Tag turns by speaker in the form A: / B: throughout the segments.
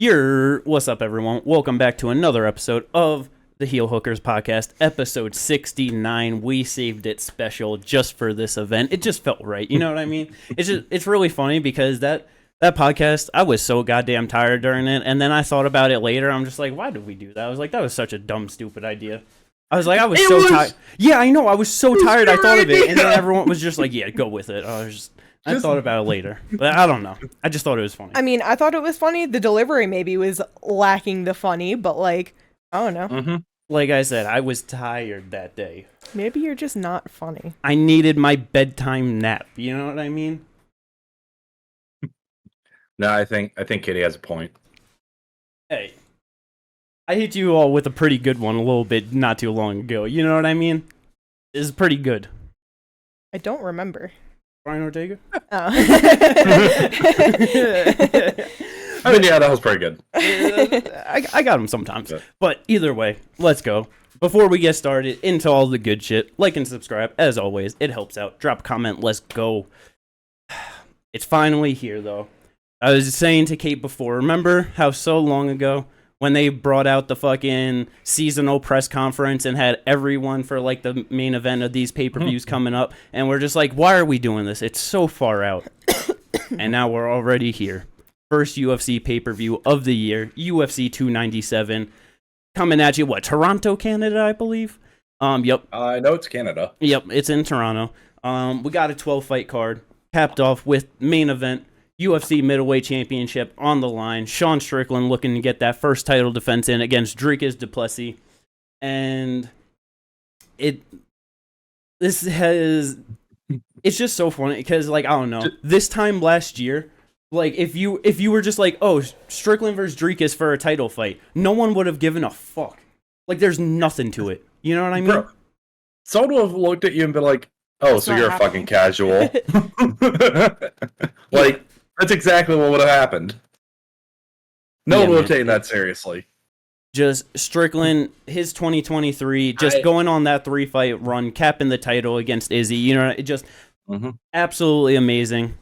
A: What's up, everyone? Welcome back to another episode of the Heel Hookers podcast, episode 69. We saved it special just for this event. It just felt right. You know what I mean? It's really funny because that podcast, I was so goddamn tired during it, and then I thought about it later. I'm just like, why did we do that? I was like, that was such a dumb, stupid idea. I was like, I was so tired. Yeah, I know. I was so tired. I thought of it, and then everyone was just like, yeah, go with it. I thought about it later, but I don't know. I just thought it was funny.
B: I mean, I thought it was funny. The delivery maybe was lacking the funny, but like, I don't know.
A: Mm-hmm. Like I said, I was tired that day.
B: Maybe you're just not funny.
A: I needed my bedtime nap. You know what I mean?
C: No, I think Kitty has a point.
A: Hey, I hit you all with a pretty good one a little bit not too long ago. You know what I mean? It's pretty good.
B: I don't remember.
A: Brian Ortega?
B: Oh.
C: I mean, yeah, that was pretty good.
A: I got him sometimes. But either way, let's go. Before we get started into all the good shit, like and subscribe. As always, it helps out. Drop a comment. Let's go. It's finally here, though. I was saying to Kate before, remember how so long ago when they brought out the fucking seasonal press conference and had everyone for like the main event of these pay-per-views coming up, and we're just like, why are we doing this? It's so far out. And now we're already here. First UFC pay-per-view of the year, UFC 297, coming at you, Toronto, Canada, I believe? Yep.
C: I know it's Canada.
A: Yep, it's in Toronto. We got a 12-fight card, capped off with main event, UFC middleweight championship on the line. Sean Strickland looking to get that first title defense in against Dricus du Plessis. And it's just so funny because, like, I don't know, this time last year, like, if you were just like, oh, Strickland versus Dricus for a title fight, no one would have given a fuck. Like, there's nothing to it. You know what I mean?
C: Bro, someone would have looked at you and been like, oh,
B: That's
C: so you're
B: happening.
C: a fucking casual. Like, that's exactly what would have happened. No one would have taken that seriously.
A: Just Strickland, his 2023, just going on that 3-fight run, capping the title against Izzy. You know, it just absolutely amazing.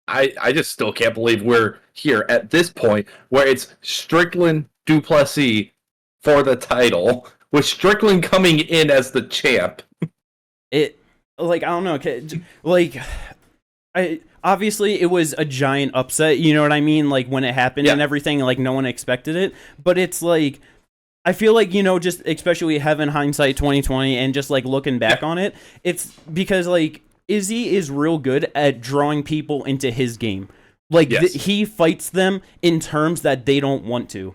C: I just still can't believe we're here at this point where it's Strickland du Plessis for the title, with Strickland coming in as the champ.
A: It, like, I don't know, like, obviously it was a giant upset, you know what I mean? Like, when it happened and everything, like, no one expected it. But it's like, I feel like, you know, just especially having hindsight 2020 and just, like, looking back on it, it's because, like, Izzy is real good at drawing people into his game. Like, he fights them in terms that they don't want to.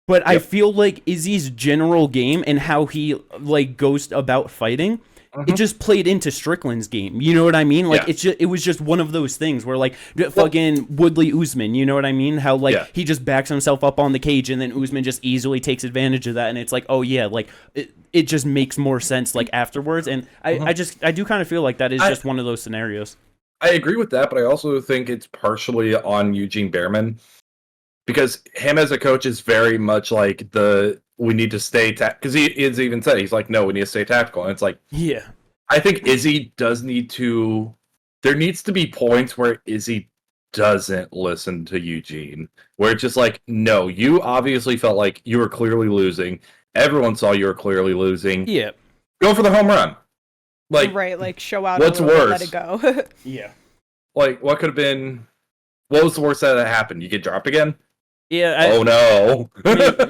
A: But I feel like Izzy's general game and how he, like, goes about fighting, it just played into Strickland's game. You know what I mean? Like, it was just one of those things where, like, fucking Woodley Usman, you know what I mean? How, like, he just backs himself up on the cage and then Usman just easily takes advantage of that. And it's like, oh, yeah, like, it just makes more sense, like, afterwards. And I do kind of feel like that is just one of those scenarios.
C: I agree with that, but I also think it's partially on Eugene Behrman. Because him as a coach is very much like we need to stay because he is even said he's like, no, we need to stay tactical, and it's like, yeah, I think Izzy does need to. There needs to be points where Izzy doesn't listen to Eugene, where it's just like, no, you obviously felt like you were clearly losing. Everyone saw you were clearly losing.
A: Yeah,
C: go for the home run. Like,
B: right, like show out.
C: What's worse?
B: Let it go.
A: Yeah,
C: like what could have been? What was the worst that happened? You get dropped again?
A: Yeah.
C: Oh no.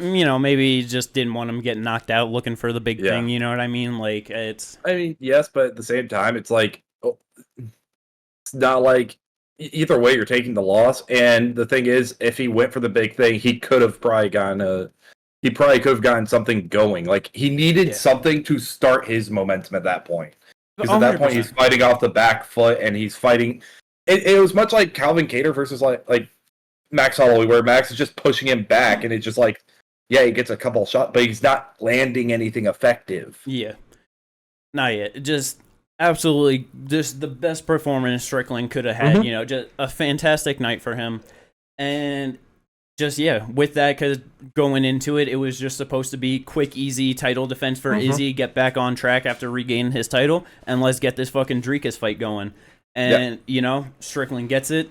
A: You know, maybe he just didn't want him getting knocked out, looking for the big thing. You know what I mean? Like, it's.
C: I mean, yes, but at the same time, it's like it's not like either way you're taking the loss. And the thing is, if he went for the big thing, he could have probably gotten something going. Like he needed something to start his momentum at that point. Because at that point, he's fighting off the back foot, and he's fighting. It was much like Calvin Kattar versus like Max Holloway, where Max is just pushing him back, and it's just like, yeah, he gets a couple shots, but he's not landing anything effective.
A: Yeah. Not yet. Just absolutely just the best performance Strickland could have had, you know, just a fantastic night for him. And just, with that, because going into it, it was just supposed to be quick, easy title defense for Izzy, get back on track after regaining his title, and let's get this fucking Dricus fight going. And, you know, Strickland gets it.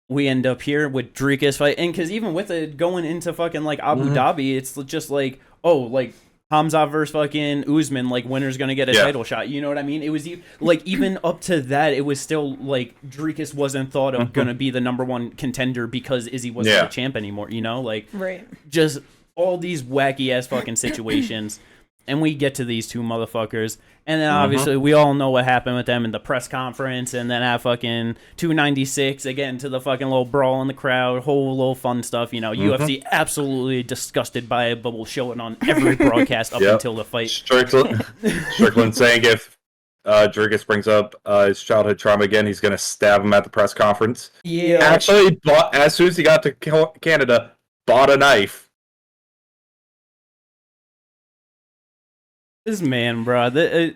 A: we end up here with Dricus fight, and because even with it going into fucking like Abu Dhabi, it's just like, oh, like Hamza versus fucking Usman, like winner's gonna get a title shot. You know what I mean? It was like even up to that, it was still like Dricus wasn't thought of gonna be the #1 contender because Izzy wasn't the champ anymore. You know, like just all these wacky ass fucking situations. And we get to these two motherfuckers, and then obviously we all know what happened with them in the press conference, and then at fucking 296 again to the fucking little brawl in the crowd, whole little fun stuff. You know, UFC absolutely disgusted by it, but we'll show it on every broadcast up until the fight.
C: Strickland saying if Dricus brings up his childhood trauma again, he's gonna stab him at the press conference.
A: Yeah,
C: actually, as soon as he got to Canada, bought a knife.
A: This man, bro. The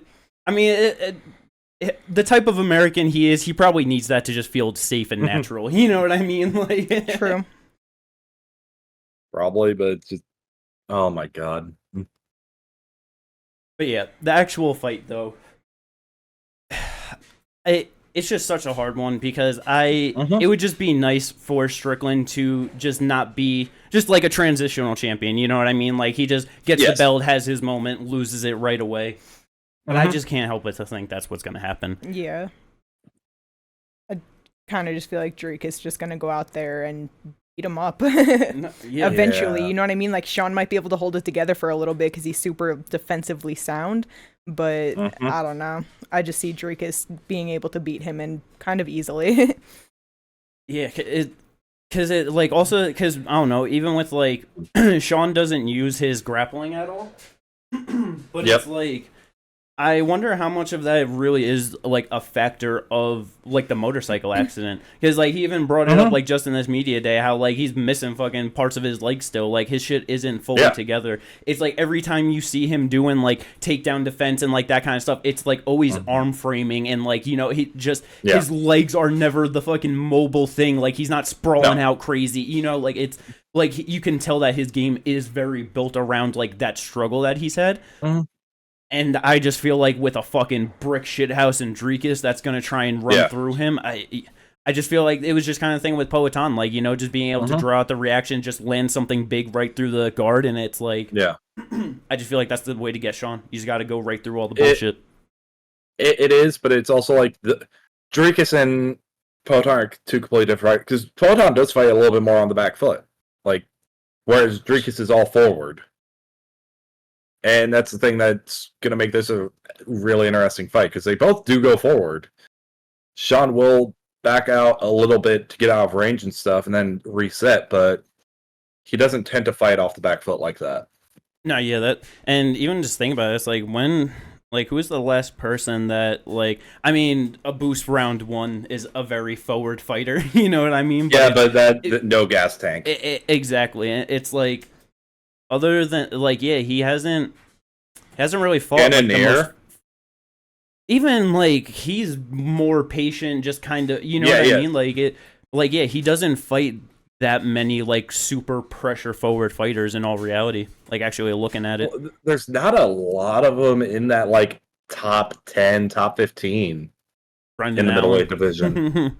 A: type of American he is, he probably needs that to just feel safe and natural. You know what I mean? Like,
B: true.
C: Probably, but it's just, oh my god.
A: But yeah, the actual fight though, it's just such a hard one because it would just be nice for Strickland to just not be just like a transitional champion. You know what I mean? Like he just gets the belt, has his moment, loses it right away. But I just can't help but to think that's what's going to happen.
B: Yeah. I kind of just feel like Drake is just going to go out there and beat him up eventually. You know what I mean? Like Sean might be able to hold it together for a little bit because he's super defensively sound. But I don't know. I just see Dricus being able to beat him and kind of easily.
A: Yeah, because I don't know, even with like Sean doesn't use his grappling at all. But it's like I wonder how much of that really is like a factor of like the motorcycle accident, because like he even brought it up like just in this media day how like he's missing fucking parts of his leg still, like his shit isn't fully together. It's like every time you see him doing like takedown defense and like that kind of stuff, it's like always arm framing and like, you know, he just his legs are never the fucking mobile thing, like he's not sprawling out crazy, you know, like it's like you can tell that his game is very built around like that struggle that he's had. And I just feel like with a fucking brick shit house in Dricus that's going to try and run through him, I just feel like it was just kind of thing with Poatan, like, you know, just being able to draw out the reaction, just land something big right through the guard, and it's like, I just feel like that's the way to get Sean. You just got to go right through all the bullshit.
C: It is, but it's also like Dricus and Poatan are two completely different, right? Because Poatan does fight a little bit more on the back foot, like, whereas Dricus is all forward. And that's the thing that's going to make this a really interesting fight, because they both do go forward. Sean will back out a little bit to get out of range and stuff, and then reset, but he doesn't tend to fight off the back foot like that.
A: No, yeah, that, and even just think about it, it's like when, like, who's the last person that, like, I mean, a boost round one is a very forward fighter, you know what I mean?
C: But no gas tank.
A: Exactly. It's like, other than, like, he hasn't really fought like, even like he's more patient, just kind of, you know what I mean? Like he doesn't fight that many like super pressure forward fighters in all reality. Like actually looking at it,
C: there's not a lot of them in that like top 10, top 15 in the middleweight division.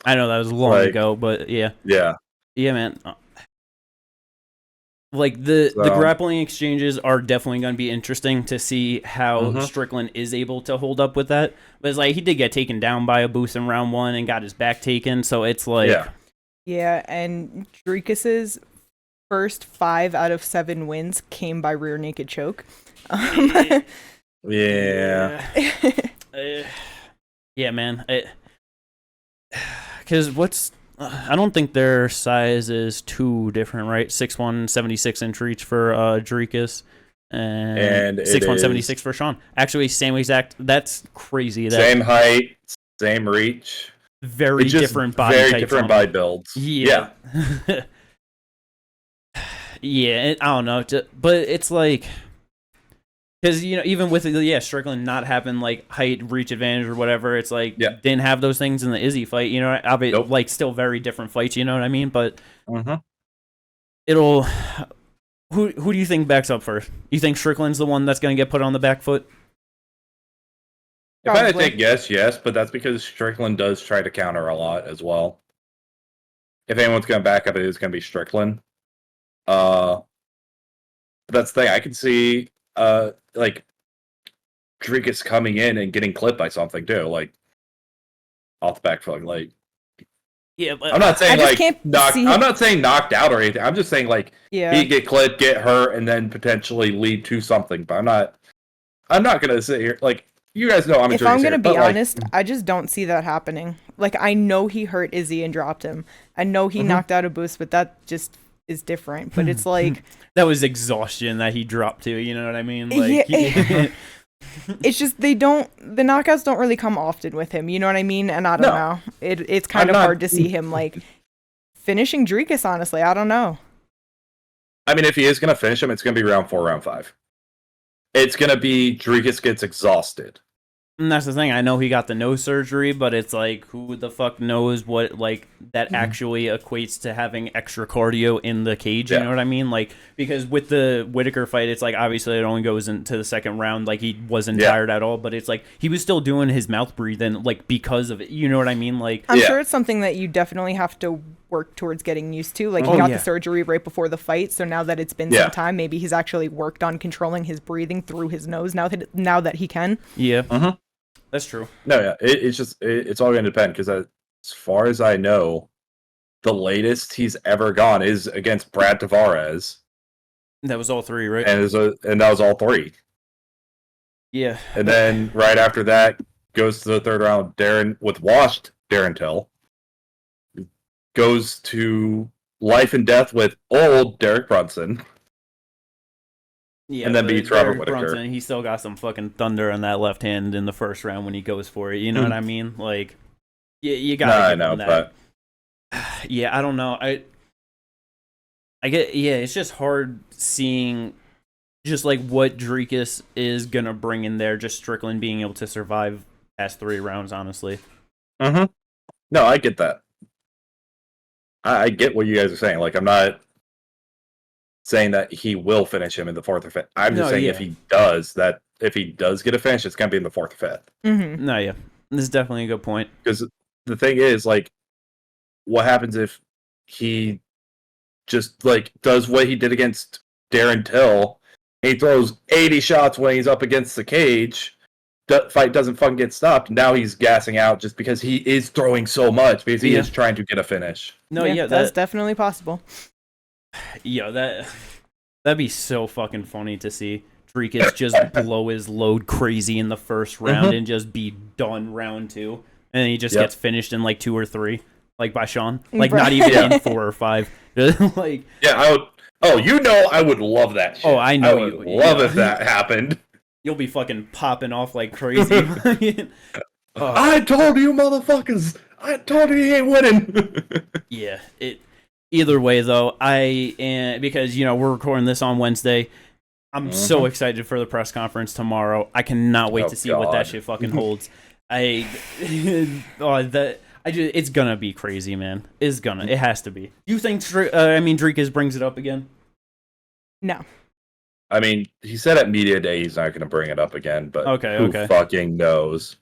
A: I know that was long ago, but yeah, man. Like the grappling exchanges are definitely going to be interesting to see how Strickland is able to hold up with that. But it's like he did get taken down by a boost in round one and got his back taken, so it's like
B: and Dricus's first 5 out of 7 wins came by rear naked choke.
A: Man. Because I don't think their size is too different, right? 6'1", 76-inch reach for Dricus, and 6'1", 76 for Sean. Actually, same exact. That's crazy.
C: Same height, same reach.
A: Very different body types.
C: Very different body builds.
A: Yeah. I don't know. But it's like, because, you know, even with Strickland not having like height, reach advantage or whatever, it's like didn't have those things in the Izzy fight. You know, I mean, like still very different fights. You know what I mean? But it'll. Who do you think backs up first? You think Strickland's the one that's going to get put on the back foot?
C: If I had to take yes, but that's because Strickland does try to counter a lot as well. if anyone's going to back up, it is going to be Strickland. But that's the thing. I can see like Dricus coming in and getting clipped by something too, like off the back foot. Like,
A: yeah, but
C: I'm not saying I'm not saying knocked out or anything. I'm just saying like he get clipped, get hurt, and then potentially lead to something. But I'm not gonna sit here like you guys know I'm.
B: If I'm gonna be honest, I just don't see that happening. Like I know he hurt Izzy and dropped him. I know he knocked out a boost, but that just is different. But it's like
A: that was exhaustion that he dropped to. You know what I mean? Like,
B: it's just the knockouts don't really come often with him. You know what I mean? And I don't know. It's kind of hard to see him like finishing Dricus. Honestly, I don't know.
C: I mean, if he is gonna finish him, it's gonna be round 4, round 5. It's gonna be Dricus gets exhausted.
A: And that's the thing. I know he got the nose surgery, but it's like, who the fuck knows what like that actually equates to having extra cardio in the cage? You know what I mean? Like, because with the Whitaker fight, it's like obviously it only goes into the second round. Like he wasn't tired at all, but it's like he was still doing his mouth breathing like because of it. You know what I mean? Like
B: I'm sure it's something that you definitely have to work towards getting used to. Like he got the surgery right before the fight, so now that it's been some time, maybe he's actually worked on controlling his breathing through his nose now that he can.
A: Yeah. That's true.
C: No, it's all going to depend because as far as I know, the latest he's ever gone is against Brad Tavares.
A: That was all 3, right?
C: And that was all 3.
A: Yeah.
C: And then right after that goes to the third round. Washed Darren Till goes to life and death with old Derek Brunson.
A: Yeah,
C: and then beats Robert Whitaker.
A: Brunson, he still got some fucking thunder on that left hand in the first round when he goes for it. You know what I mean? Like, you gotta give him that. But yeah, I don't know. I get. Yeah, it's just hard seeing just like what Dricus is gonna bring in there. Just Strickland being able to survive past 3 rounds, honestly.
C: No, I get that. I get what you guys are saying. Like, I'm not saying that he will finish him in the 4th or 5th. I'm just saying if he does get a finish, it's gonna be in the 4th or 5th.
A: No, yeah, this is definitely a good point.
C: Because the thing is, like, what happens if he just like does what he did against Darren Till? He throws 80 shots when he's up against the cage. The fight doesn't fucking get stopped. Now he's gassing out just because he is throwing so much because he is trying to get a finish.
A: No,
B: that's definitely possible.
A: Yeah, that'd be so fucking funny to see Dricus just blow his load crazy in the first round and just be done round 2, and then he just gets finished in like 2 or 3, like by Sean, like not even in 4 or 5. Like,
C: I would. Oh, I would love that shit.
A: Oh, I know
C: I would love if that happened.
A: You'll be fucking popping off like crazy.
C: I told you, motherfuckers. I told you he ain't winning.
A: Yeah, either way, though, because, we're recording this on Wednesday. I'm so excited for the press conference tomorrow. I cannot wait to see what that shit fucking holds. It's gonna be crazy, man. It has to be. You think, Dricus brings it up again?
B: No.
C: I mean, he said at media day he's not gonna bring it up again, but who fucking knows?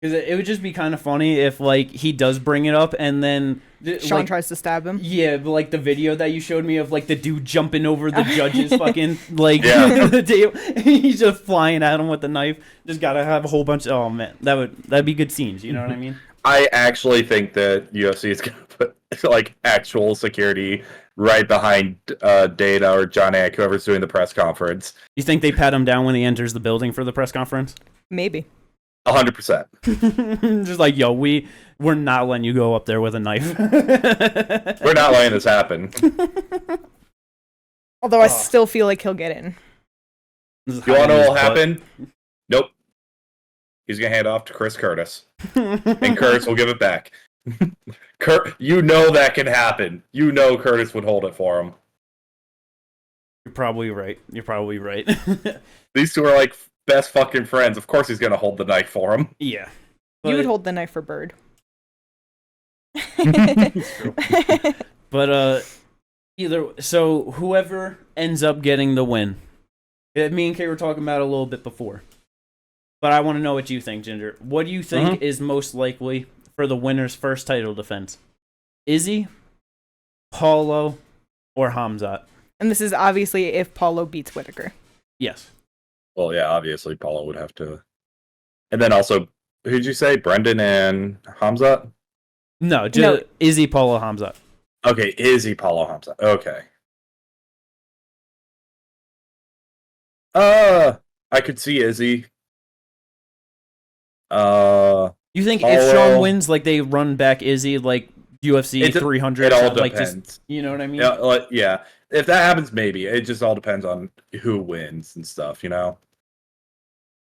A: Because it would just be kind of funny if, like, he does bring it up and then
B: Sean tries to stab him.
A: Yeah, but, like, the video that you showed me of, like, the dude jumping over the judge's fucking, like, the table. He's just flying at him with the knife. Just gotta have a whole bunch. Oh, man. That'd be good scenes. You know what I mean?
C: I actually think that UFC is gonna put, like, actual security right behind Data or John Ack, whoever's doing the press conference.
A: You think they pat him down when he enters the building for the press conference?
B: Maybe.
C: 100%.
A: Just like, yo, we're not letting you go up there with a knife.
C: We're not letting this happen.
B: Although I still feel like he'll get in.
C: You want to know what will happen? Nope. He's going to hand off to Chris Curtis. And Curtis will give it back. That can happen. Curtis would hold it for him.
A: You're probably right.
C: These two are like best fucking friends. Of course he's gonna hold the knife for him.
A: Yeah.
B: You would hold the knife for Bird.
A: But whoever ends up getting the win. Me and Kay were talking about it a little bit before. But I want to know what you think, Ginger. What do you think is most likely for the winner's first title defense? Izzy Paulo or Khamzat.
B: And this is obviously if Paulo beats Whitaker.
A: Yes.
C: Well, yeah, obviously Paulo would have to. And then also, who'd you say? Brendan and Khamzat?
A: No, just Izzy, Paulo, Khamzat.
C: Okay, Izzy, Paulo, Khamzat. Okay. I could see Izzy.
A: You think
C: Paulo,
A: if Sean wins, like they run back Izzy, like UFC 300?
C: It all
A: like
C: depends.
A: Just, you know what I mean?
C: Yeah. If that happens, maybe. It just all depends on who wins and stuff, you know?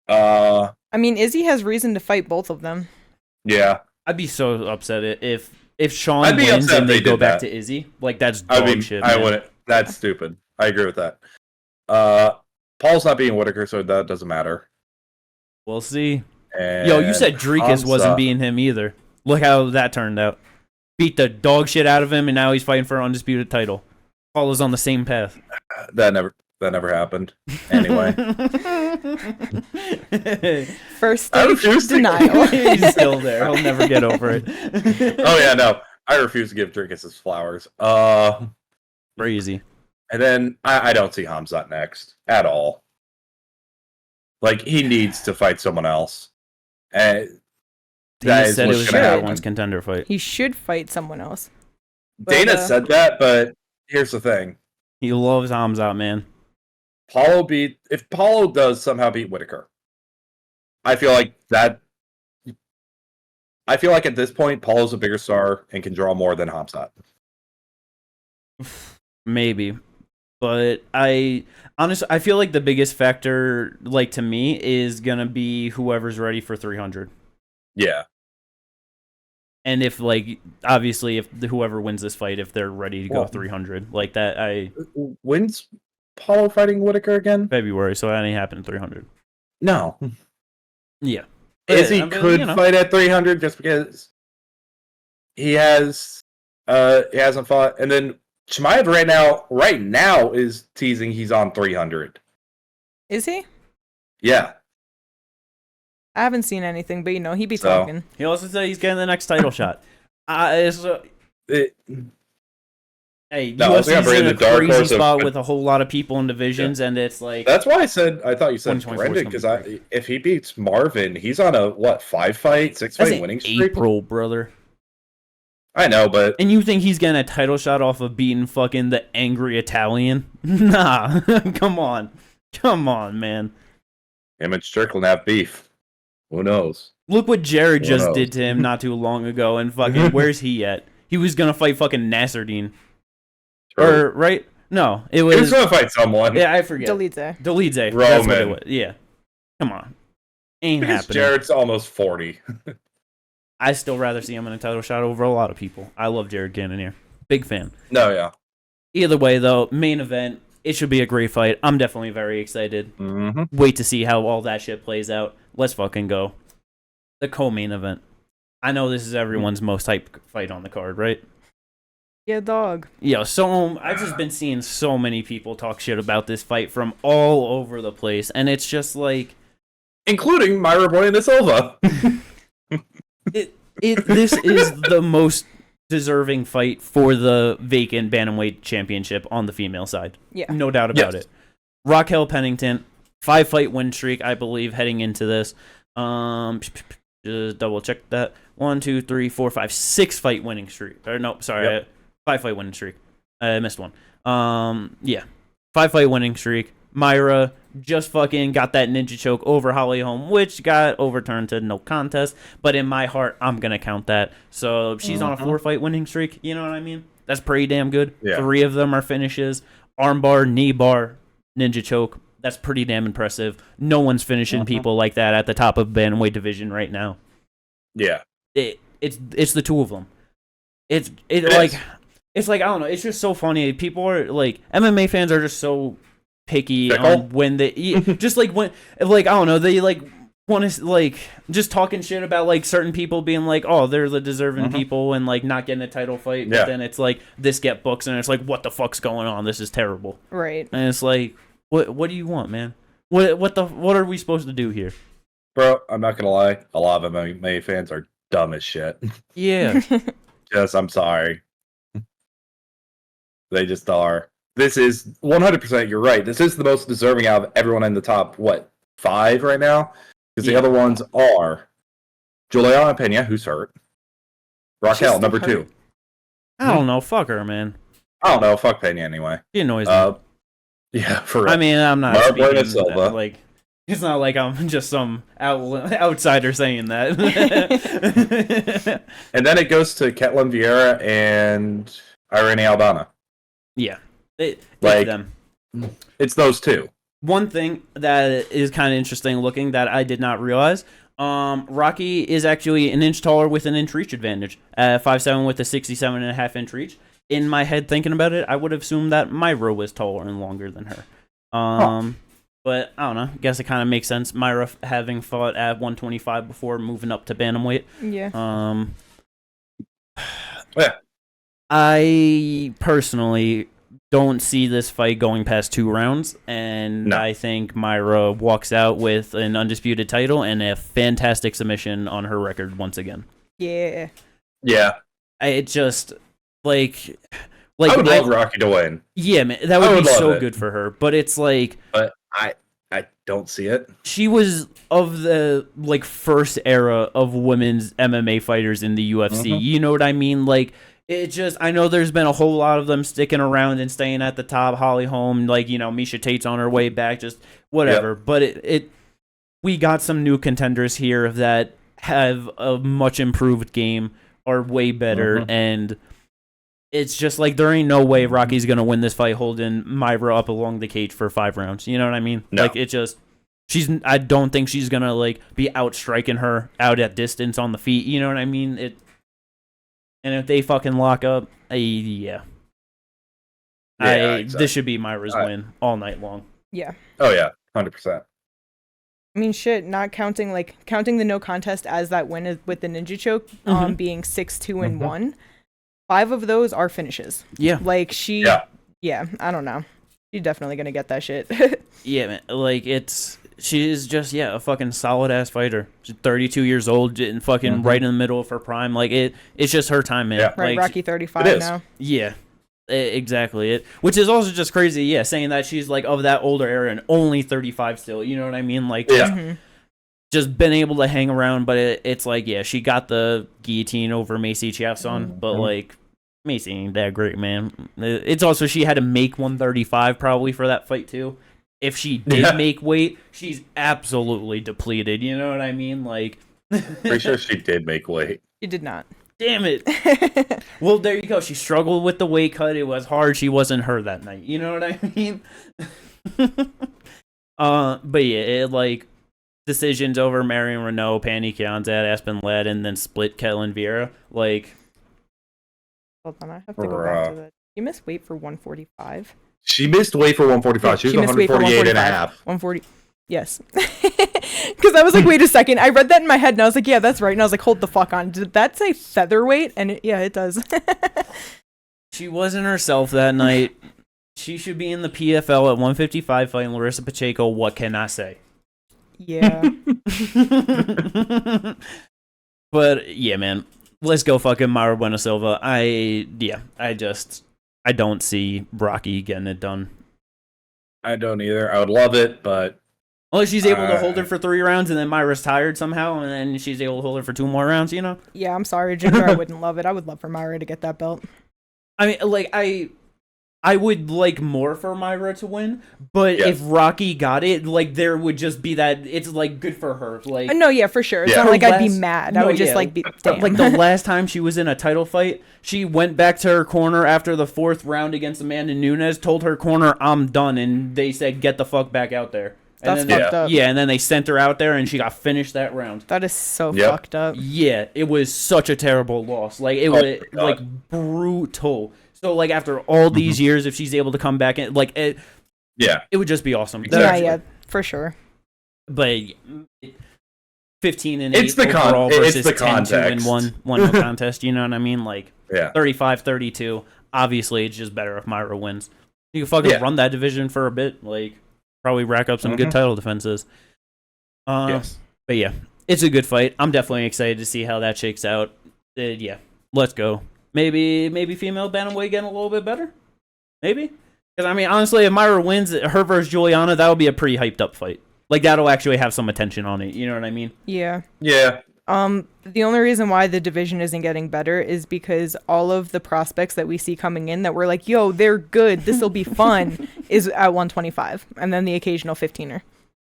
B: I mean, Izzy has reason to fight both of them.
C: Yeah.
A: I'd be so upset if Sean wins and they go back to Izzy. Like, that's dog shit, man.
C: I wouldn't. That's stupid. I agree with that. Paul's not beating Whitaker, so that doesn't matter.
A: We'll see.
C: And
A: Yo, you said Dricus wasn't beating him either. Look how that turned out. Beat the dog shit out of him, and now he's fighting for an undisputed title. Paul is on the same path.
C: That never happened. Anyway.
B: First stage denial.
A: He's still there. He'll never get over it.
C: Oh yeah, no. I refuse to give Dricus his flowers.
A: Crazy.
C: And then I don't see Khamzat next at all. Like, he needs to fight someone else. And
A: Dana said it was a one's contender fight.
B: He should fight someone else.
C: But, Dana said that, but here's the thing.
A: He loves Khamzat, man.
C: If Paulo does somehow beat Whitaker, I feel like at this point, Paulo's a bigger star and can draw more than Khamzat.
A: Maybe. But I feel like the biggest factor, like, to me, is going to be whoever's ready for 300.
C: Yeah.
A: And if, like, obviously, if whoever wins this fight, if they're ready to go 300, like that,
C: When's Paulo fighting Whitaker again?
A: February, so that ain't happening 300.
C: No.
A: Yeah.
C: Izzy could fight at 300 just because he hasn't fought. And then Chimaev right now is teasing he's on 300.
B: Is he?
C: Yeah.
B: I haven't seen anything, but he be talking.
A: He also said he's getting the next title shot. Hey, UFC's in a crazy spot with a whole lot of people in divisions, and it's like...
C: That's why I thought you said Brendan, because if he beats Marvin, he's on a, 5-fight, 6-fight winning streak?
A: April, brother.
C: I know, but...
A: And you think he's getting a title shot off of beating fucking the angry Italian? Nah. Come on, man.
C: Him and Strickland have beef. Who knows?
A: Look what Jared just did to him not too long ago, and fucking, where's he at? He was gonna fight fucking Nasruddin. Or, right? No, it was...
C: He was gonna fight someone.
A: Yeah, I forget.
B: Dolidze.
A: Roman. That's what it was. Yeah. Come on. Ain't happening.
C: Jared's almost 40.
A: I still rather see him in a title shot over a lot of people. I love Jared Cannonier. Big fan.
C: No, yeah.
A: Either way, though, main event, it should be a great fight. I'm definitely very excited.
C: Mm-hmm.
A: Wait to see how all that shit plays out. Let's fucking go. The co-main event. I know this is everyone's most hyped fight on the card, right?
B: Yeah, dog.
A: Yeah, so I've just been seeing so many people talk shit about this fight from all over the place, and it's just like...
C: Including Myra Bueno Silva.
A: This is the most deserving fight for the vacant bantamweight championship on the female side.
B: Yeah.
A: No doubt about it. Raquel Pennington, 5-fight win streak, I believe, heading into this. Just double check that. 1, 2, 3, 4, 5, 6-fight winning streak. Or no, sorry, 5-fight winning streak. I missed one. 5-fight winning streak. Myra just fucking got that ninja choke over Holly Holm, which got overturned to no contest. But in my heart, I'm going to count that. So she's on a 4-fight winning streak. You know what I mean? That's pretty damn good. Yeah. 3 of them are finishes. Armbar, knee bar, ninja choke. That's pretty damn impressive. No one's finishing people like that at the top of bantamweight division right now.
C: Yeah.
A: It's the two of them. It's like, I don't know. It's just so funny. People are like, MMA fans are just so picky on when they just like when, like, I don't know, they like want to like just talking shit about like certain people being like, oh, they're the deserving people and like not getting a title fight, but then it's like this get books and it's like, what the fuck's going on? This is terrible.
B: Right.
A: And it's like, what do you want, man? What are we supposed to do here?
C: Bro, I'm not gonna lie, a lot of MMA fans are dumb as shit.
A: Yeah.
C: Yes, I'm sorry. They just are. This is 100%. You're right. This is the most deserving out of everyone in the top 5 right now, because the other ones are Juliana Pena, who's hurt. Raquel, number 2.
A: I don't know. Fuck her, man.
C: I don't know. Fuck Pena anyway.
A: She annoys me.
C: Yeah, for real.
A: I mean, I'm not
C: Marc
A: speaking
C: Silva.
A: that, like, it's not like I'm just some outsider saying that.
C: And then it goes to Ketlin Vieira and Irene Aldana.
A: Yeah. It's them.
C: It's those two.
A: One thing that is kind of interesting looking that I did not realize, Rocky is actually an inch taller with an inch reach advantage. 5'7" with a 67.5-inch reach. In my head, thinking about it, I would have assumed that Myra was taller and longer than her. But I don't know. I guess it kind of makes sense. Myra having fought at 125 before moving up to bantamweight.
B: Yeah.
C: Yeah.
A: I personally don't see this fight going past 2 rounds, and I think Myra walks out with an undisputed title and a fantastic submission on her record once again.
B: Yeah.
C: Yeah.
A: It just like
C: I would love Rocky to win.
A: Yeah, man, that would be so good for her. But it's like,
C: but I don't see it.
A: She was of the first era of women's MMA fighters in the UFC. You know what I mean? Like, it just, I know there's been a whole lot of them sticking around and staying at the top. Holly Holm, Miesha Tate's on her way back, just whatever. Yep. But we got some new contenders here that have a much improved game, are way better, and it's just like there ain't no way Rocky's gonna win this fight holding Myra up along the cage for 5 rounds. You know what I mean? No. Like, it just, I don't think she's gonna be outstriking her out at distance on the feet. You know what I mean? And if they fucking lock up, exactly. This should be Myra's win all night long.
B: Yeah.
C: Oh yeah, 100%.
B: I mean, shit. Not counting the no contest as that win with the ninja choke, being 6-2 and 1. 5 of those are finishes.
A: Yeah.
B: Like she. Yeah. I don't know. She's definitely gonna get that shit.
A: Yeah, man. Like she's just a fucking solid ass fighter. She's 32 years old and fucking right in the middle of her prime. Like it's just her time, man.
C: Yeah.
B: Right, Rocky 35 now.
A: Yeah, exactly. Which is also just crazy. Yeah, saying that she's of that older era and only 35 still. You know what I mean? Like, just been able to hang around. But it's she got the guillotine over Macy Chiasson, but Macy ain't that great, man. It's also she had to make 135 probably for that fight too. If she did make weight, she's absolutely depleted. You know what I mean?
C: Pretty sure she did make weight.
B: She did not.
A: Damn it. Well, there you go. She struggled with the weight cut. It was hard. She wasn't her that night. You know what I mean? But yeah, decisions over Marion Renault, Panny Kianzad, Aspen Ladd, and then split Ketlin Vieira.
B: Hold on, I have to go back to that. You missed weight for 145.
C: She missed weight for 145. She was 148 and a half.
B: 140. Yes. Because I was like, wait a second. I read that in my head and I was like, yeah, that's right. And I was like, hold the fuck on. Did that say featherweight? And it does.
A: She wasn't herself that night. She should be in the PFL at 155 fighting Larissa Pacheco. What can I say?
B: Yeah.
A: But yeah, man. Let's go fucking Myra Bueno Silva. I don't see Rocky getting it done.
C: I don't either. I would love it, but
A: unless she's able to hold her for 3 rounds and then Myra's tired somehow and then she's able to hold her for 2 more rounds, you know?
B: Yeah, I'm sorry, Ginger. I wouldn't love it. I would love for Myra to get that belt.
A: I mean, I would like more for Myra to win, but if Rocky got it, there would just be that it's good for her.
B: No, yeah, for sure. It's not like I'd be mad.
A: No,
B: I would just be damn.
A: The last time she was in a title fight, she went back to her corner after the 4th round against Amanda Nunes, told her corner, "I'm done," and they said, "Get the fuck back out there."
B: That's fucked up.
A: Yeah, and then they sent her out there and she got finished that round.
B: That is so fucked up.
A: Yeah, it was such a terrible loss. It was brutal. So after all these years, if she's able to come back and it would just be awesome.
C: Exactly.
B: Yeah, for sure.
A: But 15 and 8
C: it's the
A: overall versus
C: it's the
A: 10-2 and 1 no contest. You know what I mean? 35-32. Obviously, it's just better if Myra wins. You can fucking run that division for a bit. Probably rack up some good title defenses.
C: Yes.
A: But yeah, it's a good fight. I'm definitely excited to see how that shakes out. Let's go. Maybe female bantamweight getting a little bit better. Maybe. Because, I mean, honestly, if Myra wins her versus Juliana, that would be a pretty hyped up fight. Like, that'll actually have some attention on it. You know what I mean?
B: Yeah.
C: Yeah.
B: The only reason why the division isn't getting better is because all of the prospects that we see coming in that we're like, yo, they're good, this'll be fun, is at 125. And then the occasional 15er.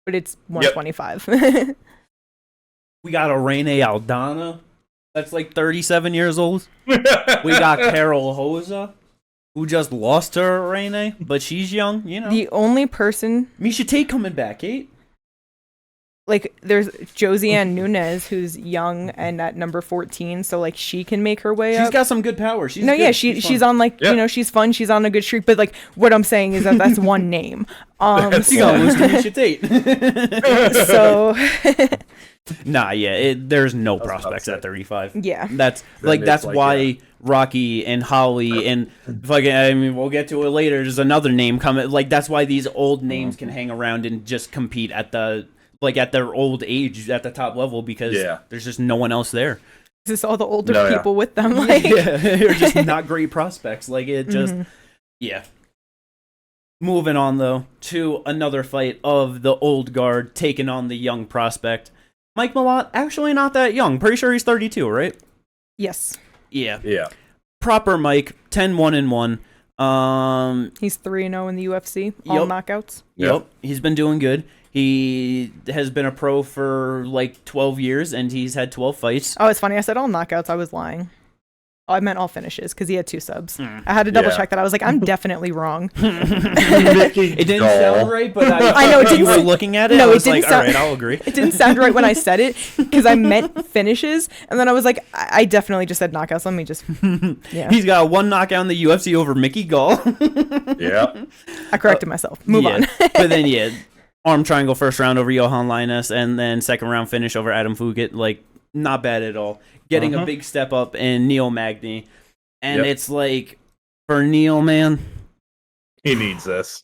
B: But it's 125. Yep.
A: We got a Rene Aldana that's like 37 years old. We got Carol Hoza, who just lost to Rene, but she's young, you know.
B: The only person...
A: Misha Tate coming back, Kate.
B: Like, there's Josiane Nunes, who's young and at number 14, so, like, she can make her way up.
A: She's got some good power. She's
B: she's on, like, you know, she's fun, she's on a good streak, but, like, what I'm saying is that that's one name.
A: She got lose to Misha Tate.
B: So...
A: Nah, yeah, there's no prospects at 35.
B: Yeah.
A: That's why Rocky and Holly and fucking, I mean, we'll get to it later, there's another name coming, like, that's why these old names can hang around and just compete at the... like at their old age at the top level because there's just no one else there.
B: Just all the older people with them. Like.
A: Yeah, they're just not great prospects. Like it just, Moving on though to another fight of the old guard taking on the young prospect. Mike Mallot, actually not that young. Pretty sure he's 32, right?
B: Yes.
A: Yeah.
C: Yeah.
A: Proper Mike, 10-1-1.
B: He's 3-0 in the UFC, all knockouts.
A: Yep. He's been doing good. He has been a pro for like 12 years, and he's had 12 fights.
B: Oh, it's funny. I said all knockouts. I was lying. Oh, I meant all finishes because he had 2 subs. I had to double check that. I was like, I'm definitely wrong.
A: It didn't sound right, but I know you were looking at it. No, I was like, all right, I'll agree.
B: It didn't sound right when I said it because I meant finishes, and then I was like, I definitely just said knockouts. Let me just,
A: He's got 1 knockout in the UFC over Mickey Gall.
C: Yeah.
B: I corrected myself. Move on.
A: But then, arm triangle first round over Johan Linus, and then second round finish over Adam Fugit. Like, not bad at all. Getting a big step up in Neil Magny. And it's like, for Neil, man.
C: He needs this.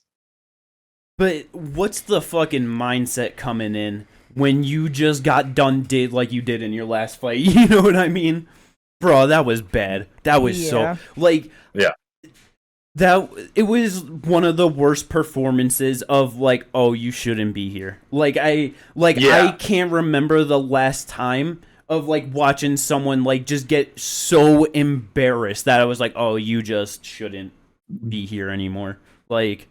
A: But what's the fucking mindset coming in when you just got done like you did in your last fight? You know what I mean? Bro, that was bad. That was so... Like...
C: Yeah.
A: It was one of the worst performances of like, oh, you shouldn't be here. I can't remember the last time of like watching someone like just get so embarrassed that I was like, oh, you just shouldn't be here anymore. Like,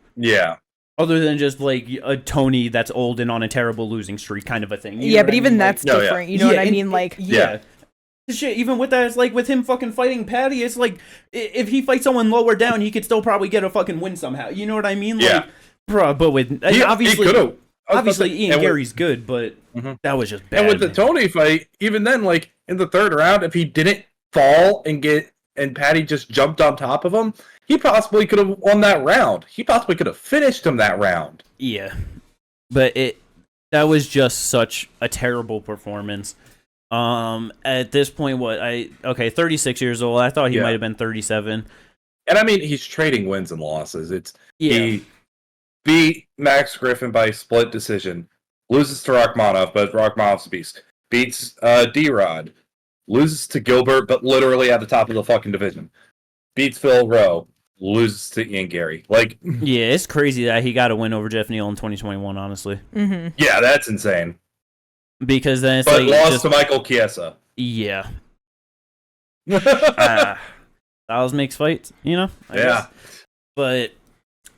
A: other than just like a Tony that's old and on a terrible losing streak kind of a thing. You know
B: but even that's different. You know what I mean? Like,
A: shit, even with that, it's like with him fucking fighting Patty, it's like if he fights someone lower down, he could still probably get a fucking win somehow. You know what I mean? Like, bro, but with obviously Ian Gary's good, but that was just bad.
C: And with the Tony fight, even then, like in the third round, if he didn't fall and Patty just jumped on top of him, he possibly could have won that round. He possibly could have finished him that round.
A: Yeah, but that was just such a terrible performance. At this point, 36 years old. I thought he might have been 37.
C: And I mean, he's trading wins and losses. He beat Max Griffin by split decision, loses to Rachmanov, but Rachmanov's a beast. Beats D-Rod, loses to Gilbert, but literally at the top of the fucking division. Beats Phil Rowe, loses to Ian Gary. Like,
A: it's crazy that he got a win over Jeff Neal in 2021. Honestly,
C: yeah, that's insane.
A: Because then it's
C: but lost to Michael Chiesa.
A: Yeah. Styles makes fights, you know? I guess. But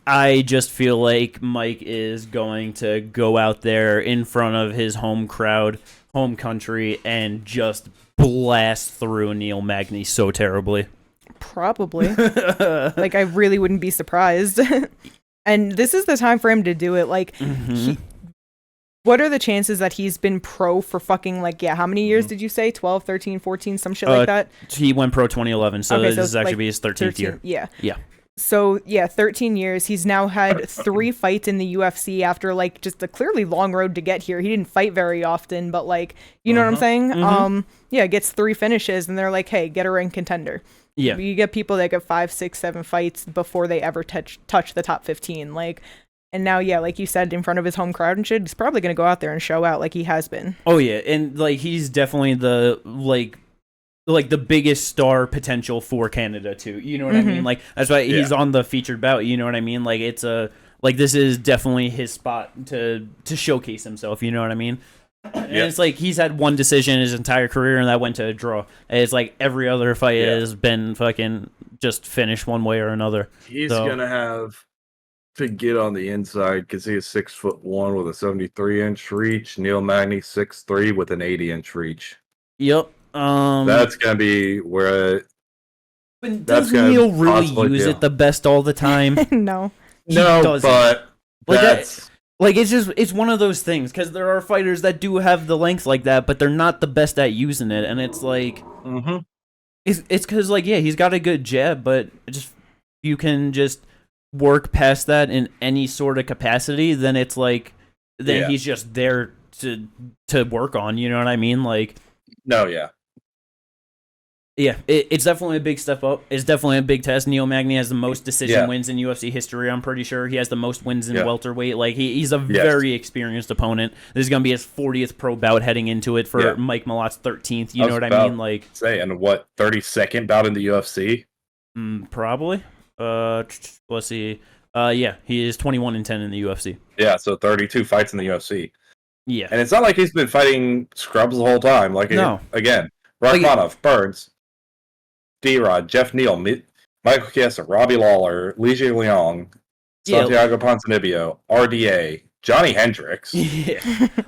A: I just feel like Mike is going to go out there in front of his home crowd, home country, and just blast through Neil Magny so terribly.
B: Probably. Like, I really wouldn't be surprised. And this is the time for him to do it. Like, what are the chances that he's been pro for fucking, like, how many years did you say? 12, 13, 14, some shit like that?
A: He went pro 2011, so this is actually his 13th year.
B: Yeah.
A: Yeah.
B: So, 13 years. He's now had 3 fights in the UFC after, like, just a clearly long road to get here. He didn't fight very often, but, like, you know what I'm saying? Gets 3 finishes, and they're like, hey, get a ranked contender. Yeah. You get people that get 5, 6, 7 fights before they ever touch the top 15. Like... And now, like you said, in front of his home crowd and shit, he's probably going to go out there and show out like he has been.
A: Oh, yeah. And, like, he's definitely the, like, like the biggest star potential for Canada too. You know what I mean? Like that's why he's on the featured bout. You know what I mean? Like it's like this is definitely his spot to showcase himself. You know what I mean? And it's like he's had one decision his entire career, and that went to a draw. And it's like every other fight has been fucking just finished one way or another.
C: He's gonna have to get on the inside because he is 6'1" with a 73-inch reach. Neil Magny 6'3" with an 80-inch reach.
A: Yep.
C: That's gonna be where.
A: But does Neil really use it the best all the time?
B: No.
C: No, but that's.
A: Like it's one of those things because there are fighters that do have the length like that, but they're not the best at using it, and it's like, it's because like he's got a good jab, but just you can just work past that in any sort of capacity, then it's like he's just there to work on. You know what I mean? Like,
C: no, yeah.
A: Yeah, it's definitely a big step up. It's definitely a big test. Neil Magny has the most decision wins in UFC history, I'm pretty sure. He has the most wins in welterweight. Like, he's a very experienced opponent. This is going to be his 40th pro bout heading into it for Mike Mallot's 13th. You know what I mean? Like,
C: and what, 32nd bout in the UFC?
A: Probably. Let's see. Yeah, he is 21-10 in the UFC.
C: Yeah, so 32 fights in the UFC.
A: Yeah.
C: And it's not like he's been fighting scrubs the whole time. Like, again, Rachmanov, Burns, D-Rod, Jeff Neal, Michael Chiesa, Robbie Lawler, Li Leong, Santiago Ponzinibbio, RDA, Johnny Hendricks.
A: Yeah.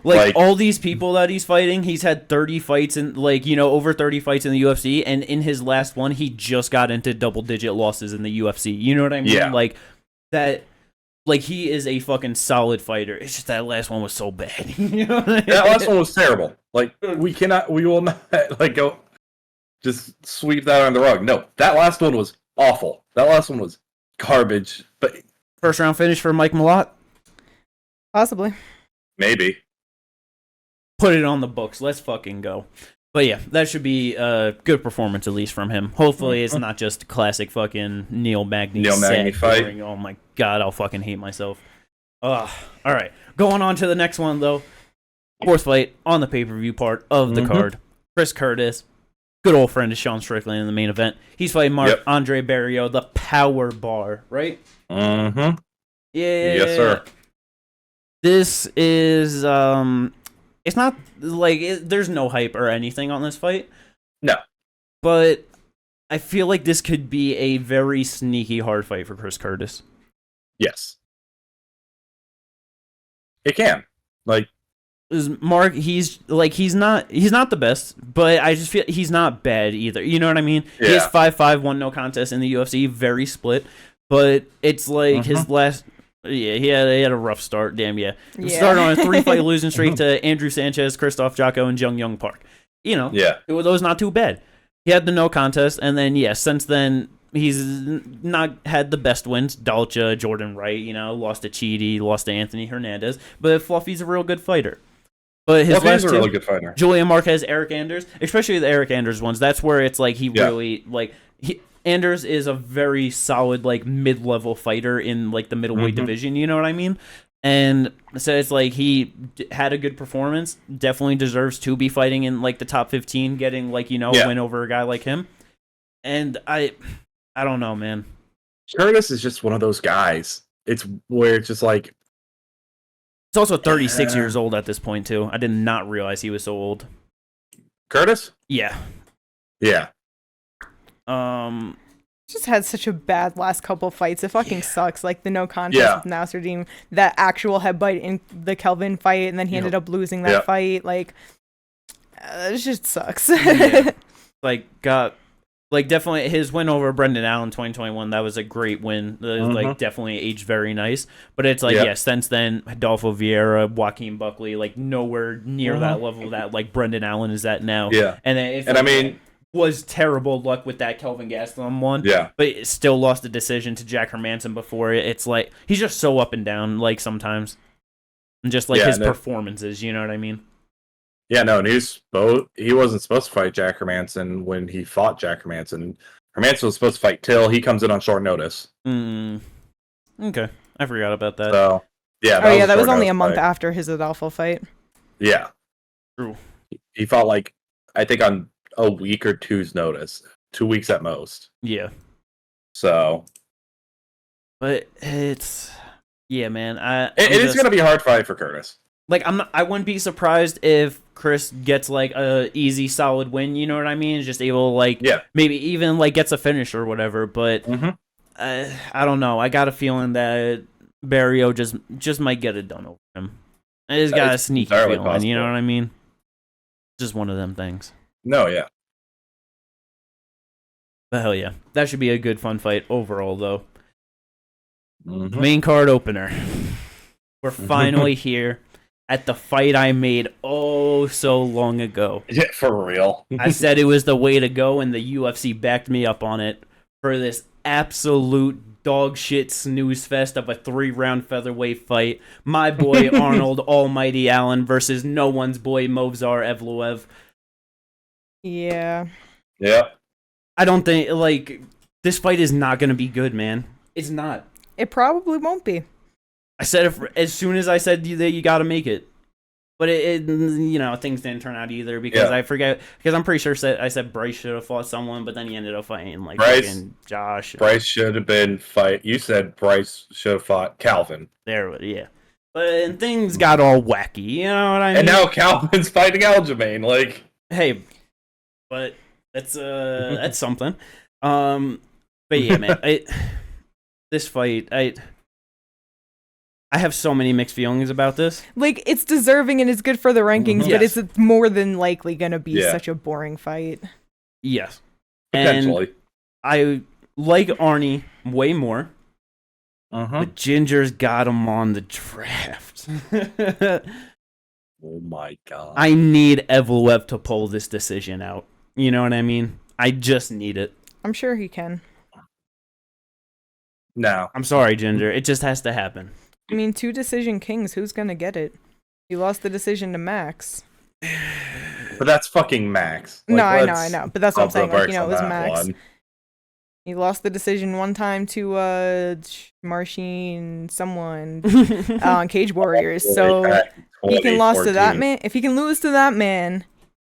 A: like all these people that he's fighting, he's had 30 fights in, like, you know, over 30 fights in the UFC, and in his last one, he just got into double-digit losses in the UFC. You know what I mean?
C: Yeah.
A: Like, that... Like, he is a fucking solid fighter. It's just that last one was so bad. You know what I mean?
C: That last one was terrible. Like, we will not, like, go just sweep that under the rug. No, that last one was awful. That last one was garbage. But
A: first round finish for Mike Mallot?
B: Possibly.
C: Maybe.
A: Put it on the books. Let's fucking go. But yeah, that should be a good performance, at least from him. Hopefully it's not just a classic fucking Neil Magny
C: fight.
A: Boring. Oh my god, I'll fucking hate myself. Alright, going on to the next one, though. Fourth fight on the pay-per-view part of the card. Chris Curtis, good old friend of Sean Strickland in the main event. He's fighting Marc Andre-Barriault, the power bar, right?
C: Mm-hmm.
A: Yeah.
C: Yes, sir.
A: This is, it's not, like, there's no hype or anything on this fight.
C: No.
A: But I feel like this could be a very sneaky hard fight for Chris Curtis.
C: Yes. It can. Like,
A: Marc, he's not the best, but I just feel he's not bad either. You know what I mean?
C: Yeah.
A: He has 5-5, won no contest in the UFC, very split. But it's like his last... Yeah, he had a rough start. Damn, yeah. Started on a 3-fight losing streak to Andrew Sanchez, Christoph Jocko, and Jung Young Park. You know, those not too bad. He had the no contest, and then, since then, he's not had the best wins. Dalcha, Jordan Wright, you know, lost to Chidi, lost to Anthony Hernandez, but Fluffy's a real good fighter. But his last two,
C: really good fighter.
A: Julian Marquez, Eric Anders, especially the Eric Anders ones, that's where it's like he really, like... Anders is a very solid, like, mid-level fighter in, like, the middleweight division, you know what I mean? And so it's like he had a good performance, definitely deserves to be fighting in, like, the top 15, getting, like, you know, a win over a guy like him. And I don't know, man.
C: Curtis is just one of those guys. It's where it's just like...
A: He's also 36 years old at this point, too. I did not realize he was so old.
C: Curtis?
A: Yeah.
C: Yeah.
B: Just had such a bad last couple fights. It fucking sucks. Like the no contest with Nasruddin, that actual headbutt in the Kelvin fight, and then he ended up losing that fight. Like, it just sucks.
A: Like definitely his win over Brendan Allen 2021. That was a great win. Like definitely aged very nice. But it's like since then Adolfo Vieira, Joaquin Buckley, like nowhere near that level that like Brendan Allen is at now.
C: Yeah,
A: and I mean. Was terrible luck with that Kelvin Gastelum one.
C: Yeah.
A: But it still lost a decision to Jack Hermanson before it. It's like, he's just so up and down, like, sometimes. And just, like, his performances, you know what I mean?
C: Yeah, no, and he wasn't supposed to fight Jack Hermanson when he fought Jack Hermanson. Hermanson was supposed to fight Till. He comes in on short notice.
A: Okay. I forgot about that.
C: So, yeah.
B: That was only a month after his Adolfo fight.
C: Yeah.
A: True.
C: He fought, like, I think on a week or two's notice. 2 weeks at most.
A: Yeah.
C: So.
A: But it's... Yeah, man.
C: It is going to be a hard fight for Curtis.
A: Like, I wouldn't be surprised if Chris gets, like, a easy, solid win, you know what I mean? Just able to, like, maybe even, like, gets a finish or whatever. But I don't know. I got a feeling that Barriault just might get it done over him. I just got a sneaky feeling, possible. You know what I mean? Just one of them things.
C: No, yeah.
A: But hell yeah. That should be a good, fun fight overall, though. Main card opener. We're finally here at the fight I made so long ago.
C: Yeah, for real.
A: I said it was the way to go, and the UFC backed me up on it for this absolute dog shit snooze fest of a 3-round featherweight fight. My boy Arnold Almighty Allen versus no one's boy Movsar Evolev.
B: Yeah.
C: Yeah.
A: I don't think, like, this fight is not going to be good, man. It's not.
B: It probably won't be.
A: I said it as soon as I said that you got to make it. But it, you know, things didn't turn out either because I forget, because I'm pretty sure I said Bryce should have fought someone, but then he ended up fighting like Josh.
C: Bryce should have been You said Bryce should have fought Calvin.
A: There, yeah. But things got all wacky, you know what I mean?
C: And now Calvin's fighting Aljamain, like.
A: Hey, but that's something. But yeah, man, this fight, I have so many mixed feelings about this.
B: Like, it's deserving and it's good for the rankings, but it's more than likely going to be such a boring fight.
A: Yes.
C: Potentially.
A: And I like Arnie way more, but Ginger's got him on the draft.
C: Oh my god.
A: I need Evolev to pull this decision out. You know what I mean? I just need it.
B: I'm sure he can.
C: No.
A: I'm sorry, Ginger. It just has to happen.
B: I mean, 2 decision kings. Who's going to get it? He lost the decision to Max.
C: But that's fucking Max.
B: Like, no, I know. But that's what I'm saying. Like, you know, it was Max. One. He lost the decision one time to Marcin someone on Cage Warriors. So he can lose to that man. If he can lose to that man,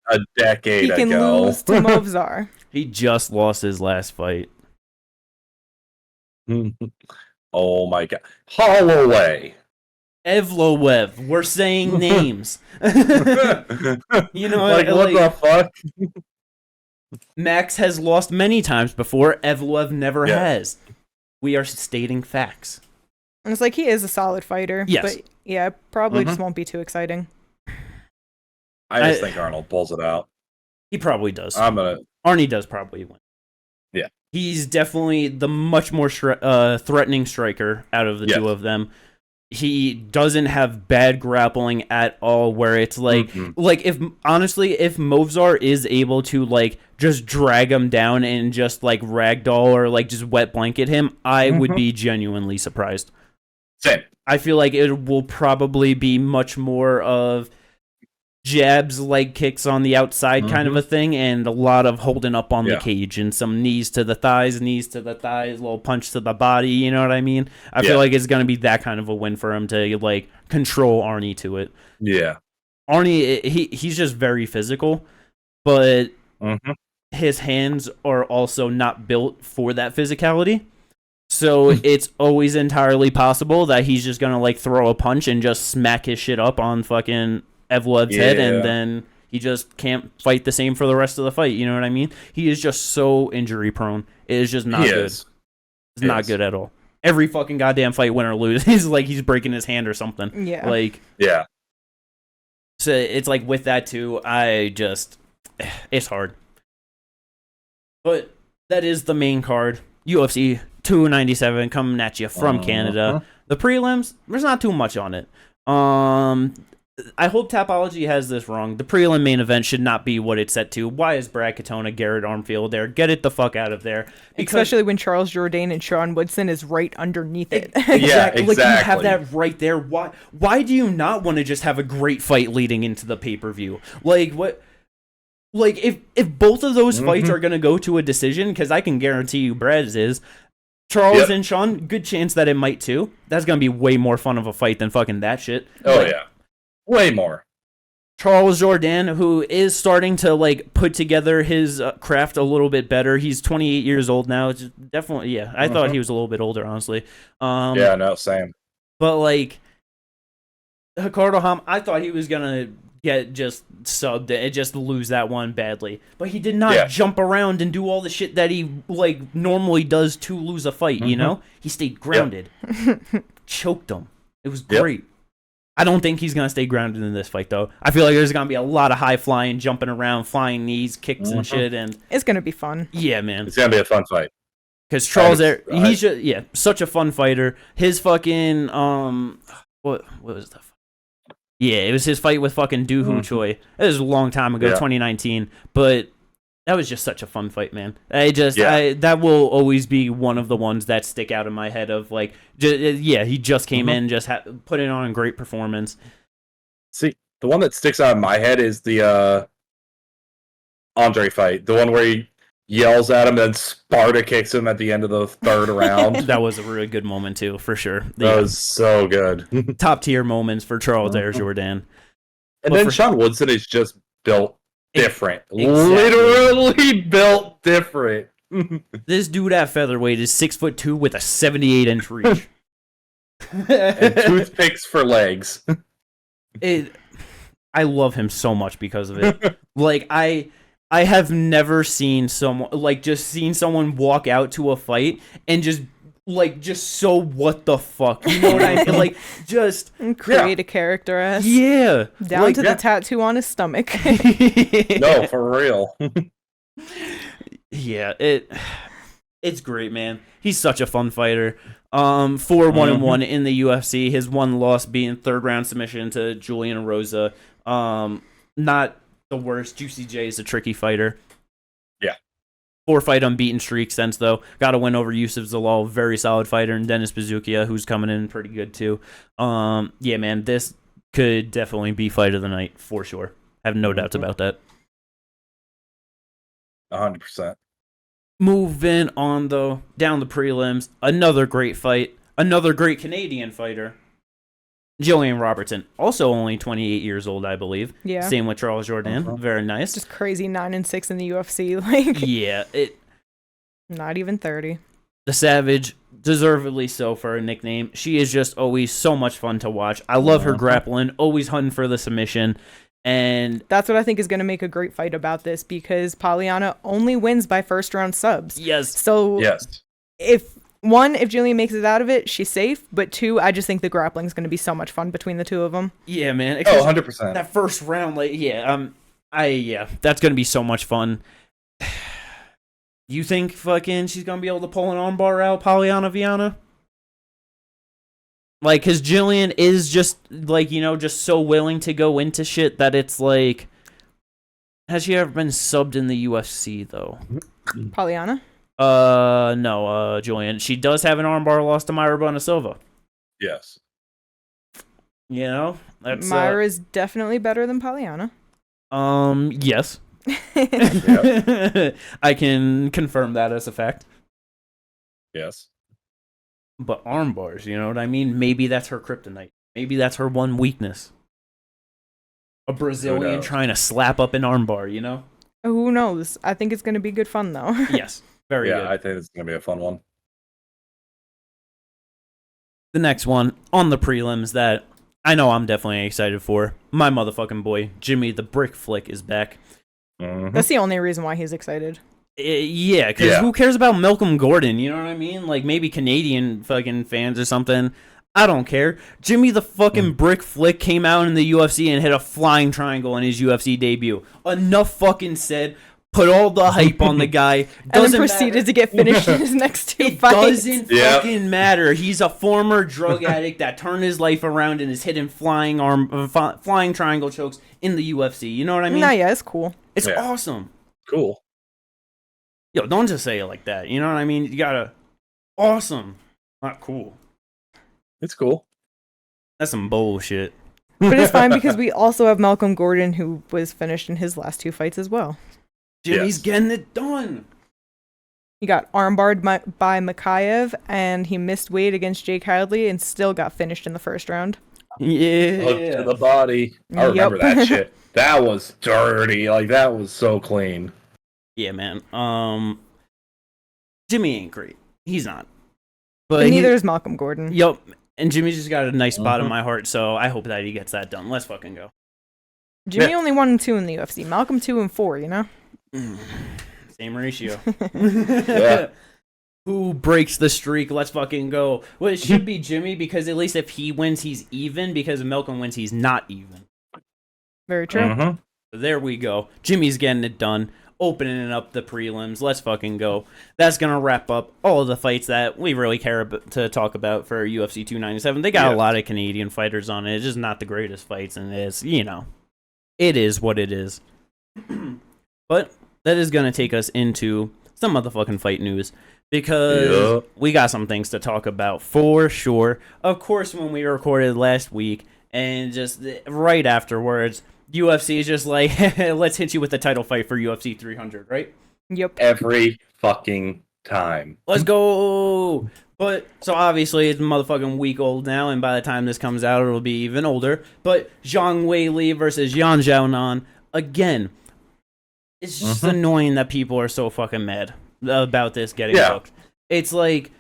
C: a decade ago,
B: he can lose to Movsar.
A: He just lost his last fight.
C: Oh my god. Holloway.
A: Evolev. We're saying names. You know,
C: like what the fuck?
A: Max has lost many times before. Evolev never has. We are stating facts.
B: And it's like, he is a solid fighter.
A: Yes.
B: But yeah, probably just won't be too exciting.
C: I just think Arnold pulls it out.
A: He probably does.
C: Arnie
A: does probably win.
C: Yeah.
A: He's definitely the much more threatening striker out of the two of them. He doesn't have bad grappling at all, where it's like, if Movsar is able to, like, just drag him down and just, like, ragdoll or, like, just wet blanket him, I would be genuinely surprised.
C: Same.
A: I feel like it will probably be much more of jabs, leg kicks on the outside kind of a thing, and a lot of holding up on the cage and some knees to the thighs, little punch to the body, you know what I mean? I feel like it's going to be that kind of a win for him to, like, control Arnie to it.
C: Yeah.
A: Arnie, he's just very physical, but his hands are also not built for that physicality. So it's always entirely possible that he's just going to, like, throw a punch and just smack his shit up on fucking Evolev's head, and then he just can't fight the same for the rest of the fight. You know what I mean? He is just so injury prone. It is just not good. It's not good at all. Every fucking goddamn fight, win or lose, he's like he's breaking his hand or something.
B: Yeah.
A: Like,
C: yeah.
A: So it's like with that too, it's hard. But that is the main card. UFC 297 coming at you from Canada. The prelims, there's not too much on it. I hope Tapology has this wrong. The prelim main event should not be what it's set to. Why is Brad Katona, Garrett Armfield there? Get it the fuck out of there.
B: Especially when Charles Jourdain and Sean Woodson is right underneath it.
A: Exactly. Like, you have that right there. Why do you not want to just have a great fight leading into the pay-per-view? Like, what? Like, if both of those fights are going to go to a decision, because I can guarantee you Brad's is, Charles and Sean, good chance that it might too. That's going to be way more fun of a fight than fucking that shit.
C: Oh, yeah. Way more.
A: Charles Jourdain, who is starting to like put together his craft a little bit better. He's 28 years old now. It's definitely, yeah. I thought he was a little bit older, honestly.
C: Yeah, no, same.
A: But like Ricardo Ham, I thought he was gonna get just subbed and just lose that one badly. But he did not jump around and do all the shit that he like normally does to lose a fight. You know, he stayed grounded, choked him. It was great. I don't think he's going to stay grounded in this fight, though. I feel like there's going to be a lot of high flying, jumping around, flying knees, kicks, and shit. And
B: it's going to be fun.
A: Yeah, man.
C: It's going to be a fun fight.
A: Because Charles, he's just, such a fun fighter. His fucking, what was the Yeah, it was his fight with fucking Doohoo Choi. It was a long time ago, 2019. But that was just such a fun fight, man. That will always be one of the ones that stick out in my head of like, he just came in, just put it on a great performance.
C: See, the one that sticks out in my head is the Andre fight, the one where he yells at him and Sparta kicks him at the end of the third round.
A: That was a really good moment too, for sure.
C: That was so good.
A: Top tier moments for Charles Jourdain.
C: And then Sean Woodson is just built different.
A: Exactly.
C: Literally built different.
A: This dude at featherweight is 6'2" with a 78-inch reach.
C: And toothpicks for legs.
A: I love him so much because of it. Like I have never seen someone walk out to a fight and just so what the fuck, you know what I mean? Like just
B: create a character as down to the tattoo on his stomach.
C: No, for real.
A: Yeah, it's great, man. He's such a fun fighter. 4-1-1 in the UFC. His one loss being third round submission to Julian Rosa. Not the worst. Juicy J is a tricky fighter. 4-fight unbeaten streak since, though. Got a win over Yusuf Zalal, very solid fighter, and Dennis Bazookia, who's coming in pretty good, too. Yeah, man, this could definitely be fight of the night, for sure. I have no doubts about that.
C: 100%.
A: Moving on, though, down the prelims, another great fight, another great Canadian fighter. Jillian Robertson, also only 28 years old, I believe. Yeah. Same with Charles Jourdain. Very nice.
B: Just crazy 9-6 in the UFC. Like,
A: yeah,
B: not even 30.
A: The Savage, deservedly so for a nickname. She is just always so much fun to watch. I love her grappling, always hunting for the submission. And
B: that's what I think is going to make a great fight about this, because Polyana only wins by first round subs.
A: Yes.
B: So if Jillian makes it out of it, she's safe. But 2, I just think the grappling is going to be so much fun between the two of them.
A: Yeah, man.
C: 100%.
A: That first round, that's going to be so much fun. You think fucking she's going to be able to pull an armbar out, Polyana Viana? Like, because Jillian is just, just so willing to go into shit that it's like... Has she ever been subbed in the UFC, though?
B: Polyana?
A: No, Julian. She does have an armbar loss to Mayra Bona Silva.
C: Yes.
A: You know? That's,
B: Mayra is definitely better than Polyana.
A: Yes. I can confirm that as a fact.
C: Yes.
A: But arm bars, you know what I mean? Maybe that's her kryptonite. Maybe that's her one weakness. A Brazilian trying to slap up an arm bar, you know?
B: Who knows? I think it's going to be good fun, though.
A: Yes. Very good.
C: Yeah, I think it's going to be a fun one.
A: The next one on the prelims that I know I'm definitely excited for. My motherfucking boy, Jimmy the Brick Flick, is back.
B: That's the only reason why he's excited.
A: Yeah, because who cares about Malcolm Gordon? You know what I mean? Like, maybe Canadian fucking fans or something. I don't care. Jimmy the fucking Brick Flick came out in the UFC and hit a flying triangle in his UFC debut. Enough fucking said. Put all the hype on the guy.
B: And then proceeded to get finished in his next 2 fights.
A: It doesn't fucking matter. He's a former drug addict that turned his life around and is hitting flying triangle chokes in the UFC. You know what I mean?
B: No, yeah, it's cool.
A: It's awesome.
C: Cool.
A: Yo, don't just say it like that. You know what I mean? You gotta... Awesome. Not cool.
C: It's cool.
A: That's some bullshit.
B: But it's fine because we also have Malcolm Gordon, who was finished in his last 2 fights as well.
A: Jimmy's getting it done.
B: He got armbarred by Makayev, and he missed weight against Jake Hadley and still got finished in the first round.
A: Yeah.
C: Hook to the body. I remember that shit. That was dirty. Like, that was so clean.
A: Yeah, man. Jimmy ain't great. He's not. But
B: neither is Malcolm Gordon.
A: Yep. And Jimmy's just got a nice spot in my heart, so I hope that he gets that done. Let's fucking go.
B: Jimmy only 1-2 in the UFC. Malcolm 2-4, you know?
A: Same ratio.
C: Yeah.
A: Who breaks the streak? Let's fucking go. Well, it should be Jimmy, because at least if he wins, he's even. Because if Malcolm wins, he's not even.
B: Very true.
A: So there we go. Jimmy's getting it done. Opening up the prelims. Let's fucking go. That's going to wrap up all of the fights that we really care to talk about for UFC 297. They got a lot of Canadian fighters on it. It's just not the greatest fights, and it's, you know, it is what it is. But that is going to take us into some motherfucking fight news, because we got some things to talk about for sure. Of course, when we recorded last week, and just right afterwards, UFC is just like, let's hit you with the title fight for UFC 300, right?
B: Yep.
C: Every fucking time.
A: Let's go! But, so obviously it's a motherfucking week old now, and by the time this comes out, it'll be even older. But Zhang Weili versus Yan Xiaonan, again, it's just annoying that people are so fucking mad about this getting booked. It's like,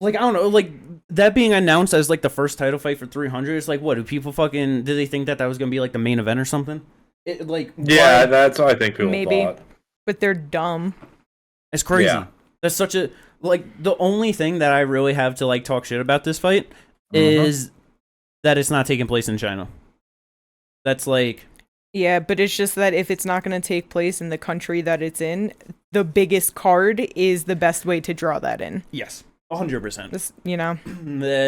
A: I don't know, like, that being announced as, like, the first title fight for 300, it's like, what, did they think that was going to be, like, the main event or something?
C: Yeah, that's what I think people thought.
B: But they're dumb.
A: It's crazy.
C: Yeah.
A: That's such a, like, the only thing that I really have to, like, talk shit about this fight is that it's not taking place in China. That's, like...
B: Yeah, but it's just that if it's not going to take place in the country that it's in, the biggest card is the best way to draw that in.
A: Yes. 100%.
B: This, you know.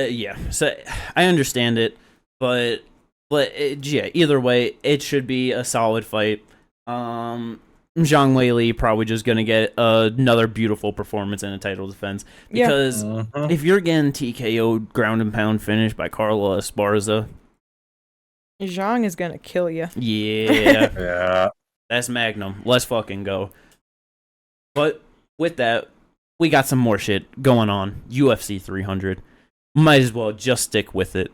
A: Yeah. So I understand it, but yeah. Either way, it should be a solid fight. Zhang Weili probably just gonna get another beautiful performance in a title defense, because if you're getting TKO'd ground and pound finish by Carla Esparza,
B: Zhang is gonna kill you.
A: Yeah.
C: Yeah.
A: That's Magnum. Let's fucking go. But with that, we got some more shit going on. UFC 300. Might as well just stick with it.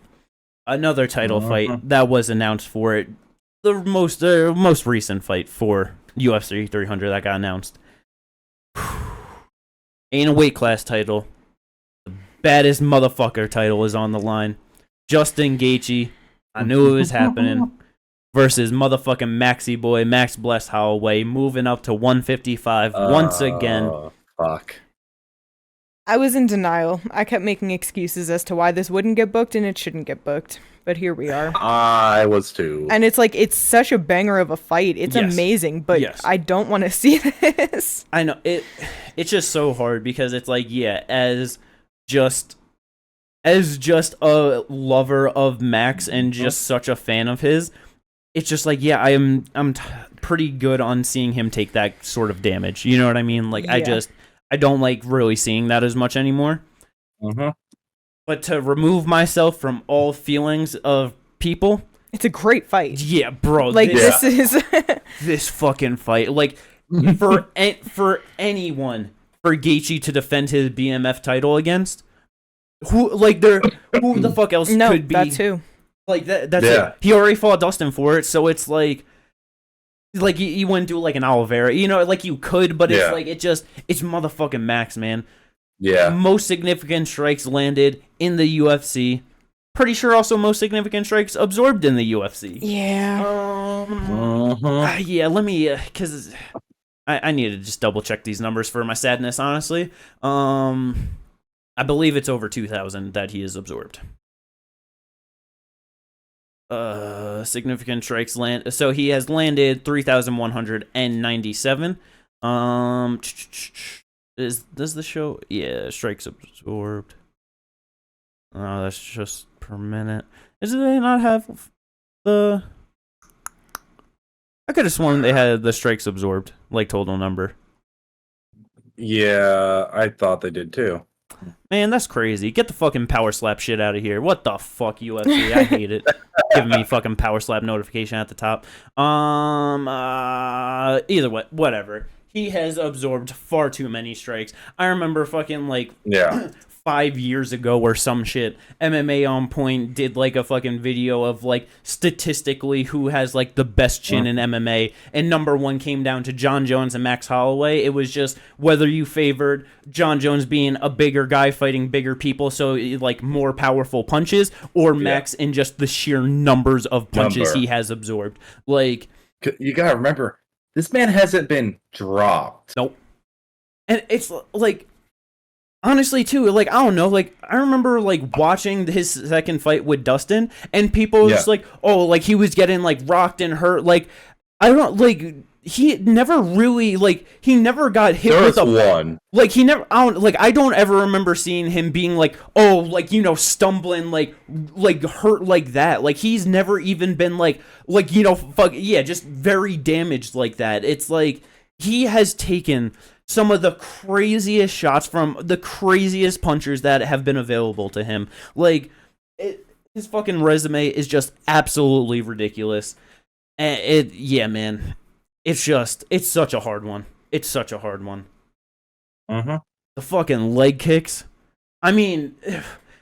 A: Another title fight that was announced for it. The most recent fight for UFC 300 that got announced. Ain't a weight class title. The baddest motherfucker title is on the line. Justin Gaethje, I knew it was happening, versus motherfucking Maxi boy, Max Bless Holloway, moving up to 155 once again.
C: Fuck.
B: I was in denial. I kept making excuses as to why this wouldn't get booked and it shouldn't get booked. But here we are.
C: I was too.
B: And it's like, it's such a banger of a fight. It's amazing, but I don't want to see this.
A: I know. It's just so hard, because it's like, yeah, as just a lover of Max and just such a fan of his, it's just like, yeah, I'm pretty good on seeing him take that sort of damage. You know what I mean? Like, I don't like really seeing that as much anymore. But to remove myself from all feelings of people,
B: it's a great fight.
A: Yeah, bro.
B: Like, this is
A: this fucking fight. Like, for anyone, for Gaethje to defend his BMF title against, who the fuck else could be?
B: That too.
A: Like, that's it. He already fought Dustin for it, so it's like you wouldn't do like an Oliveira, you know, like you could, but it's like, it's motherfucking Max, man.
C: Yeah.
A: Most significant strikes landed in the UFC. Pretty sure also most significant strikes absorbed in the UFC.
B: Yeah.
A: Yeah, let me, because I need to just double check these numbers for my sadness, honestly. I believe it's over 2,000 that he has absorbed. Significant strikes land. So he has landed 3,197. Does the show? Yeah, strikes absorbed. Oh, that's just per minute. Does they not have the? I could have sworn they had the strikes absorbed, like total number.
C: Yeah, I thought they did too.
A: Man, that's crazy. Get the fucking power slap shit out of here. What the fuck, UFC? I hate it. Giving me fucking power slap notification at the top. Either way, whatever. He has absorbed far too many strikes. I remember fucking 5 years ago or some shit, MMA On Point did like a fucking video of like statistically who has like the best chin in MMA, and number one came down to John Jones and Max Holloway. It was just whether you favored John Jones being a bigger guy fighting bigger people, so like more powerful punches, or Max in just the sheer numbers of punches he has absorbed. Like,
C: you gotta remember, this man hasn't been dropped.
A: Nope. And it's like, honestly, too, like, I don't know, like, I remember, like, watching his second fight with Dustin, and people were just like, oh, like, he was getting, like, rocked and hurt, like, I don't, like, he never really, like, he never got hit with a...
C: one.
A: Like, he never, I don't ever remember seeing him being, like, oh, like, you know, stumbling, like, hurt like that. Like, he's never even been, like, you know, just very damaged like that. It's like, he has taken some of the craziest shots from the craziest punchers that have been available to him. Like, his fucking resume is just absolutely ridiculous. And yeah, man. It's such a hard one. It's such a hard one.
C: The
A: fucking leg kicks. I mean,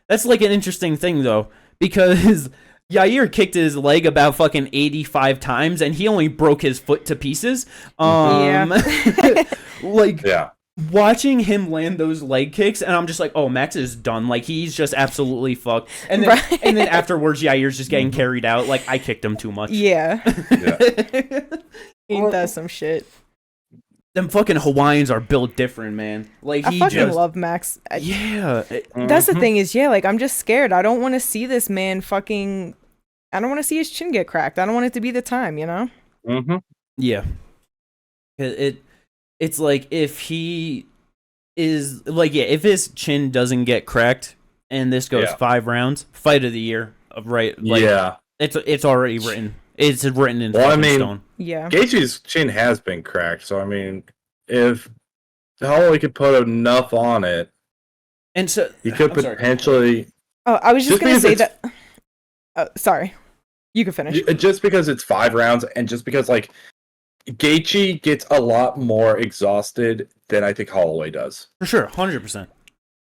A: that's like an interesting thing, though, because Yair kicked his leg about fucking 85 times, and he only broke his foot to pieces. Watching him land those leg kicks, and I'm just like, oh, Max is done. Like, he's just absolutely fucked. And then, and then afterwards, Yair's just getting carried out. Like, I kicked him too much.
B: Yeah. Ain't that some shit?
A: Them fucking Hawaiians are built different, man. Like,
B: I fucking love Max.
A: Yeah.
B: That's the thing is, like, I'm just scared. I don't want to see this man fucking... I don't want to see his chin get cracked. I don't want it to be the time, you know?
A: Yeah. It's like, if he is... Like, yeah, if his chin doesn't get cracked, and this goes 5 rounds, fight of the year, right? Like, It's already written. It's written in stone.
B: Yeah.
C: Gaethje's chin has been cracked, so I mean, if Holloway could put enough on it,
A: and so
C: he could potentially.
B: Oh, I was just gonna say that. Sorry, you can finish.
C: Just because it's 5 rounds, and just because like Gaethje gets a lot more exhausted than I think Holloway does.
A: For sure, 100%.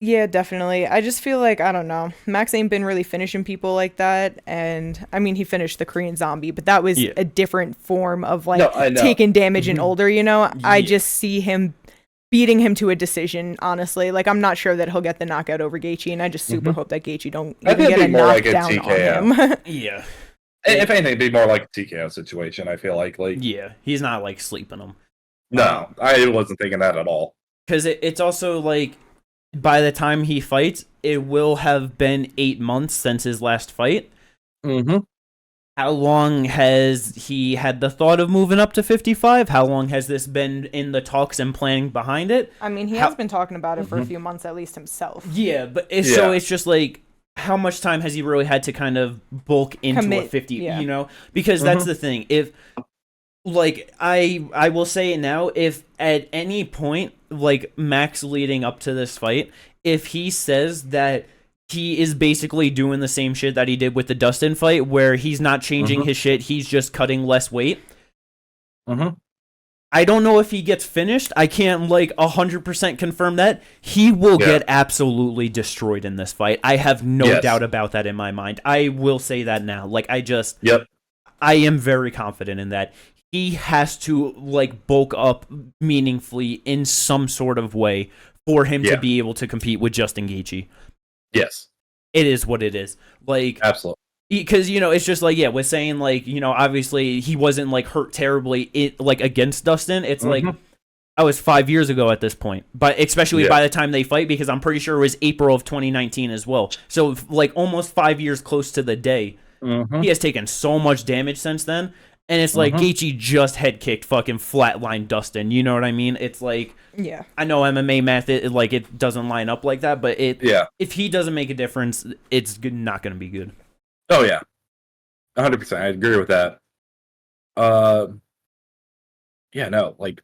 B: Yeah, definitely. I just feel like, I don't know, Max ain't been really finishing people like that, and I mean, he finished the Korean Zombie, but that was a different form of like taking damage and older, you know? I just see him beating him to a decision, honestly. Like, I'm not sure that he'll get the knockout over Gaethje, and I just super hope that Gaethje don't even get a knockdown on him.
A: Yeah.
C: If anything, it'd be more like a TKO situation, I feel like.
A: Yeah, he's not like sleeping him.
C: No, I wasn't thinking that at all.
A: Because it's also like, by the time he fights, it will have been 8 months since his last fight. How long has he had the thought of moving up to 55? How long has this been in the talks and planning behind it?
B: I mean, he has been talking about it for a few months at least himself.
A: Yeah, but so it's just like, how much time has he really had to kind of bulk into a 50, you know? Because that's the thing. If, like, I will say it now, if at any point, like, Max leading up to this fight, if he says that he is basically doing the same shit that he did with the Dustin fight, where he's not changing his shit, he's just cutting less weight. I don't know if he gets finished. I can't, like, 100% confirm that. He will get absolutely destroyed in this fight. I have no doubt about that in my mind. I will say that now. Like, I am very confident in that. He has to, like, bulk up meaningfully in some sort of way for him to be able to compete with Justin Gaethje.
C: Yes.
A: It is what it is. Like,
C: absolutely.
A: Because, you know, it's just like, we're saying, like, you know, obviously he wasn't, like, hurt terribly, like, against Dustin. It's like, I was 5 years ago at this point. But especially by the time they fight, because I'm pretty sure it was April of 2019 as well. So, like, almost 5 years close to the day. He has taken so much damage since then. And it's like, Gaethje just head kicked fucking flatline Dustin. You know what I mean? It's like, I know MMA math, it doesn't line up like that, but if he doesn't make a difference, it's not going to be good.
C: Oh, yeah. 100%. I agree with that. Yeah, no, like,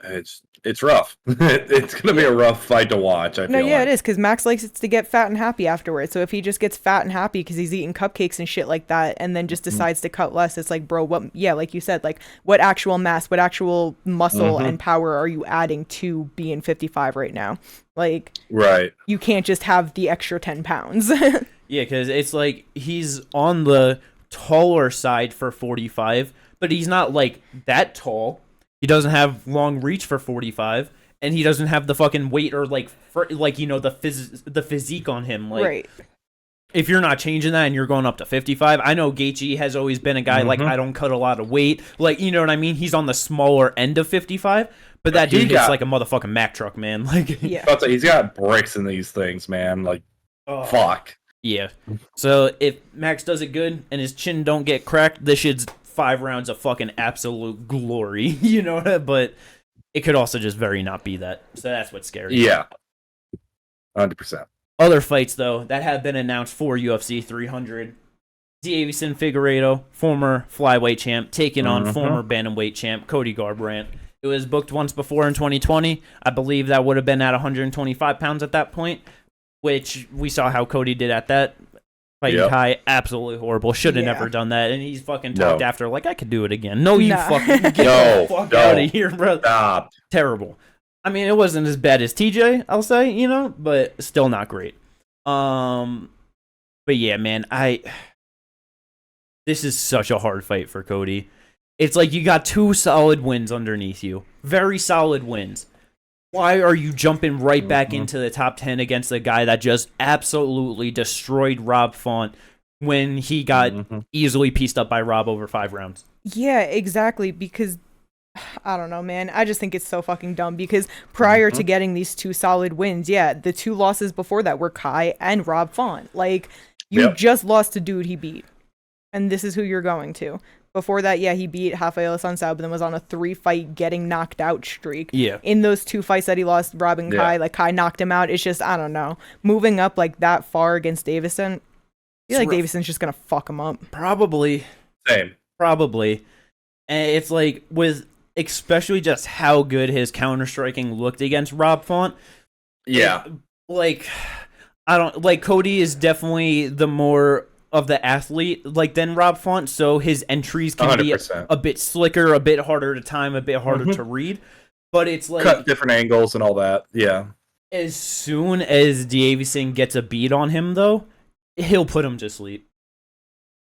C: it's rough. It's gonna be a rough fight to watch. I feel
B: it is, because Max likes it to get fat and happy afterwards. So if he just gets fat and happy because he's eating cupcakes and shit like that, and then just decides to cut less, it's like, bro, what? Yeah, like you said, like what actual mass, what actual muscle and power are you adding to being 55 right now? Like,
C: right?
B: You can't just have the extra 10 pounds.
A: Yeah, because it's like he's on the taller side for 45, but he's not like that tall. He doesn't have long reach for 45, and he doesn't have the fucking weight or like the physique on him. Like,
B: right.
A: If you're not changing that and you're going up to 55, I know Gaethje has always been a guy like, I don't cut a lot of weight. Like, you know what I mean? He's on the smaller end of 55, but that dude gets like a motherfucking Mack truck, man. Like,
B: yeah,
C: he's got bricks in these things, man. Like, fuck.
A: Yeah. So if Max does it good and his chin don't get cracked, this shit's 5 rounds of fucking absolute glory, you know. But it could also just very not be that. So that's what's scary.
C: Yeah, 100%.
A: Other fights though that have been announced for UFC 300: Deiveson Figueiredo, former flyweight champ, taking on former bantamweight champ Cody Garbrandt. It was booked once before in 2020. I believe that would have been at 125 pounds at that point, which we saw how Cody did at that. Fighting Kai, absolutely horrible. Should have never done that. And he's fucking talked after like, I could do it again. No, you fucking get the fuck out of here, bro.
C: Stop.
A: Terrible. I mean, it wasn't as bad as TJ, I'll say, you know, but still not great. But yeah, man, this is such a hard fight for Cody. It's like you got 2 solid wins underneath you. Very solid wins. Why are you jumping right back into the top 10 against a guy that just absolutely destroyed Rob Font when he got easily pieced up by Rob over 5 rounds?
B: Yeah, exactly, because I don't know, man. I just think it's so fucking dumb because prior to getting these 2 solid wins, the 2 losses before that were Kai and Rob Font. Like, you just lost to dude he beat, and this is who you're going to. Before that, he beat Rafael Sansao, but then was on a 3-fight getting knocked out streak.
A: Yeah.
B: In those 2 fights that he lost, Rob and Kai, like Kai knocked him out. It's just, I don't know. Moving up like that far against Deiveson, I feel like Davison's just going to fuck him up.
A: Probably.
C: Same.
A: Probably. And it's like, with especially just how good his counter-striking looked against Rob Font.
C: Yeah.
A: Cody is definitely the more of the athlete like than Rob Font, so his entries can 100%. Be a bit slicker, a bit harder to time, a bit harder to read. But it's like
C: cut different angles and all that. Yeah.
A: As soon as Deiveson gets a beat on him, though, he'll put him to sleep.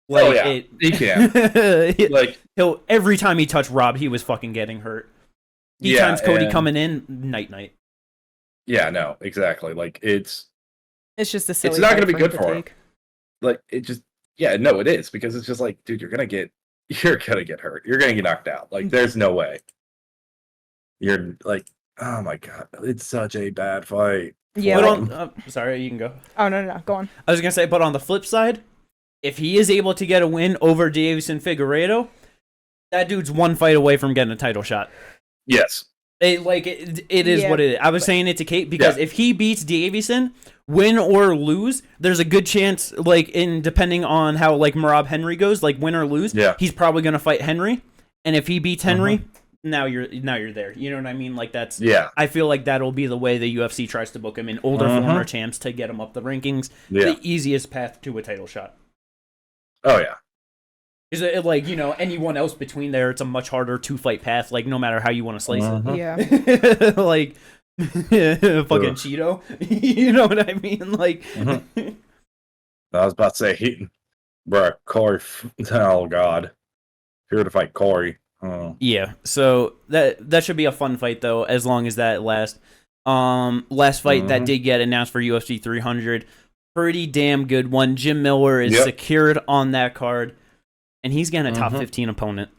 A: Like,
C: he can.
A: He'll every time he touched Rob, he was fucking getting hurt. Times Cody coming in, night.
C: Yeah, no, exactly. Like it's
B: just a silly.
C: It's not going to be good for him. Like it just, no, it is because it's just like, dude, you're gonna get hurt. You're gonna get knocked out. Like, there's no way. You're like, oh my god, it's such a bad fight.
B: Yeah.
A: But sorry, you can go.
B: Oh no, go on.
A: I was gonna say, but on the flip side, if he is able to get a win over Deiveson Figueiredo, that dude's 1 fight away from getting a title shot.
C: Yes.
A: It is what it is. I was saying it to Kate because if he beats Deiveson, win or lose, there's a good chance, like, depending on how like Merab Henry goes, like win or lose, he's probably gonna fight Henry. And if he beats Henry, now you're there. You know what I mean? Like that's I feel like that'll be the way the UFC tries to book him in older former champs to get him up the rankings. The easiest path to a title shot.
C: Oh yeah.
A: Is it like, you know, anyone else between there, it's a much harder 2-fight path, like no matter how you want to slice it.
B: Yeah.
A: Like fucking Cheeto. You know what I mean? Like
C: I was about to say Corey. Oh god. If you were to fight Corey.
A: Yeah. So that should be a fun fight though, as long as that lasts. Last fight that did get announced for UFC 300. Pretty damn good one. Jim Miller is secured on that card. And he's getting a top 15 opponent.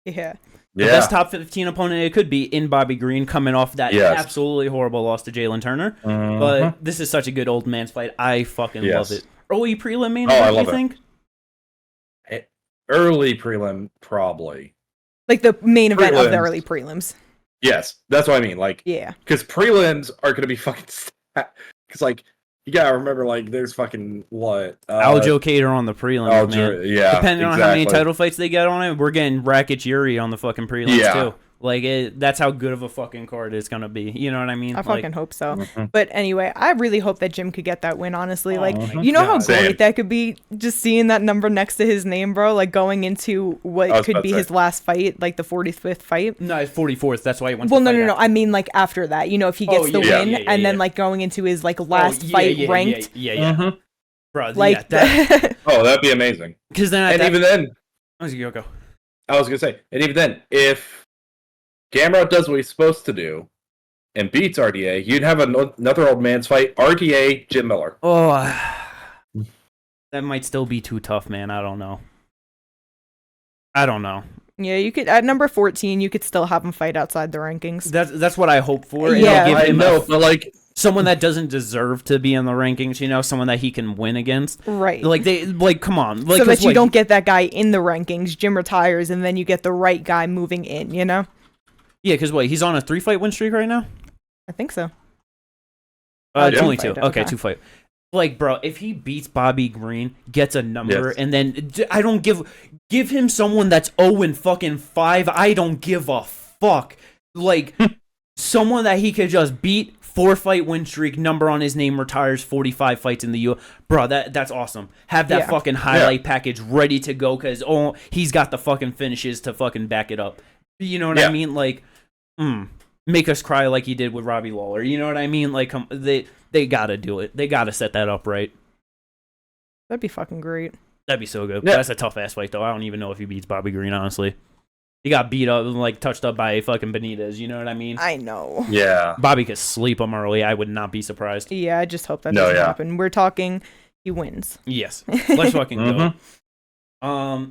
B: Yeah.
A: The best top 15 opponent it could be in Bobby Green, coming off that absolutely horrible loss to Jalen Turner. But this is such a good old man's fight. I fucking love it. Early prelim main event, you think?
C: Early prelim, probably.
B: Like the main event of the early prelims.
C: Yes, that's what I mean. Like, because prelims are going to be fucking because like, you gotta remember, like, there's fucking what?
A: Aljo Cater on the prelims, man.
C: Yeah,
A: depending on how many title fights they get on it, we're getting Rakic Yuri on the fucking prelims too. Like that's how good of a fucking card it's gonna be. You know what I mean?
B: I fucking hope so. But anyway, I really hope that Jim could get that win. Honestly, like you know how great that could be, just seeing that number next to his name, bro. Like going into what could be his last fight, like the 45th fight.
A: No, it's 44th. That's why he went.
B: Well, no. I mean, like after that, you know, if he gets the win, and then like going into his like last fight ranked.
A: Yeah. Bro,
B: like
C: that. That'd be amazing.
A: Because then,
C: even then,
A: I was gonna
C: say, and even then, if Garbrandt does what he's supposed to do and beats RDA, you'd have another old man's fight, RDA Jim Miller.
A: Oh, that might still be too tough, man. I don't know.
B: Yeah, you could at number 14, you could still have him fight outside the rankings.
A: That's what I hope for.
B: Yeah,
C: I know, but like
A: someone that doesn't deserve to be in the rankings, you know, someone that he can win against.
B: Right.
A: Like come on. Like,
B: so that you don't get that guy in the rankings, Jim retires, and then you get the right guy moving in, you know?
A: Yeah, because he's on a 3-fight win streak right now?
B: I think so.
A: It's only 2. Okay, 2 fight. Like, bro, if he beats Bobby Green, gets a number, and then I don't give him someone that's 0-5. I don't give a fuck. Like, someone that he could just beat, 4-fight win streak, number on his name, retires, 45 fights in the U. Bro, that's awesome. Have that fucking highlight package ready to go, because he's got the fucking finishes to fucking back it up. You know what I mean? Like, make us cry like he did with Robbie Lawler. You know what I mean? Like, they gotta do it. They gotta set that up right.
B: That'd be fucking great.
A: That'd be so good. Yeah. That's a tough ass fight, though. I don't even know if he beats Bobby Green, honestly. He got beat up and, like, touched up by fucking Benitez. You know what I mean?
B: I know.
C: Yeah.
A: Bobby could sleep him early. I would not be surprised.
B: Yeah, I just hope that doesn't happen. We're talking he wins.
A: Yes. Let's fucking go.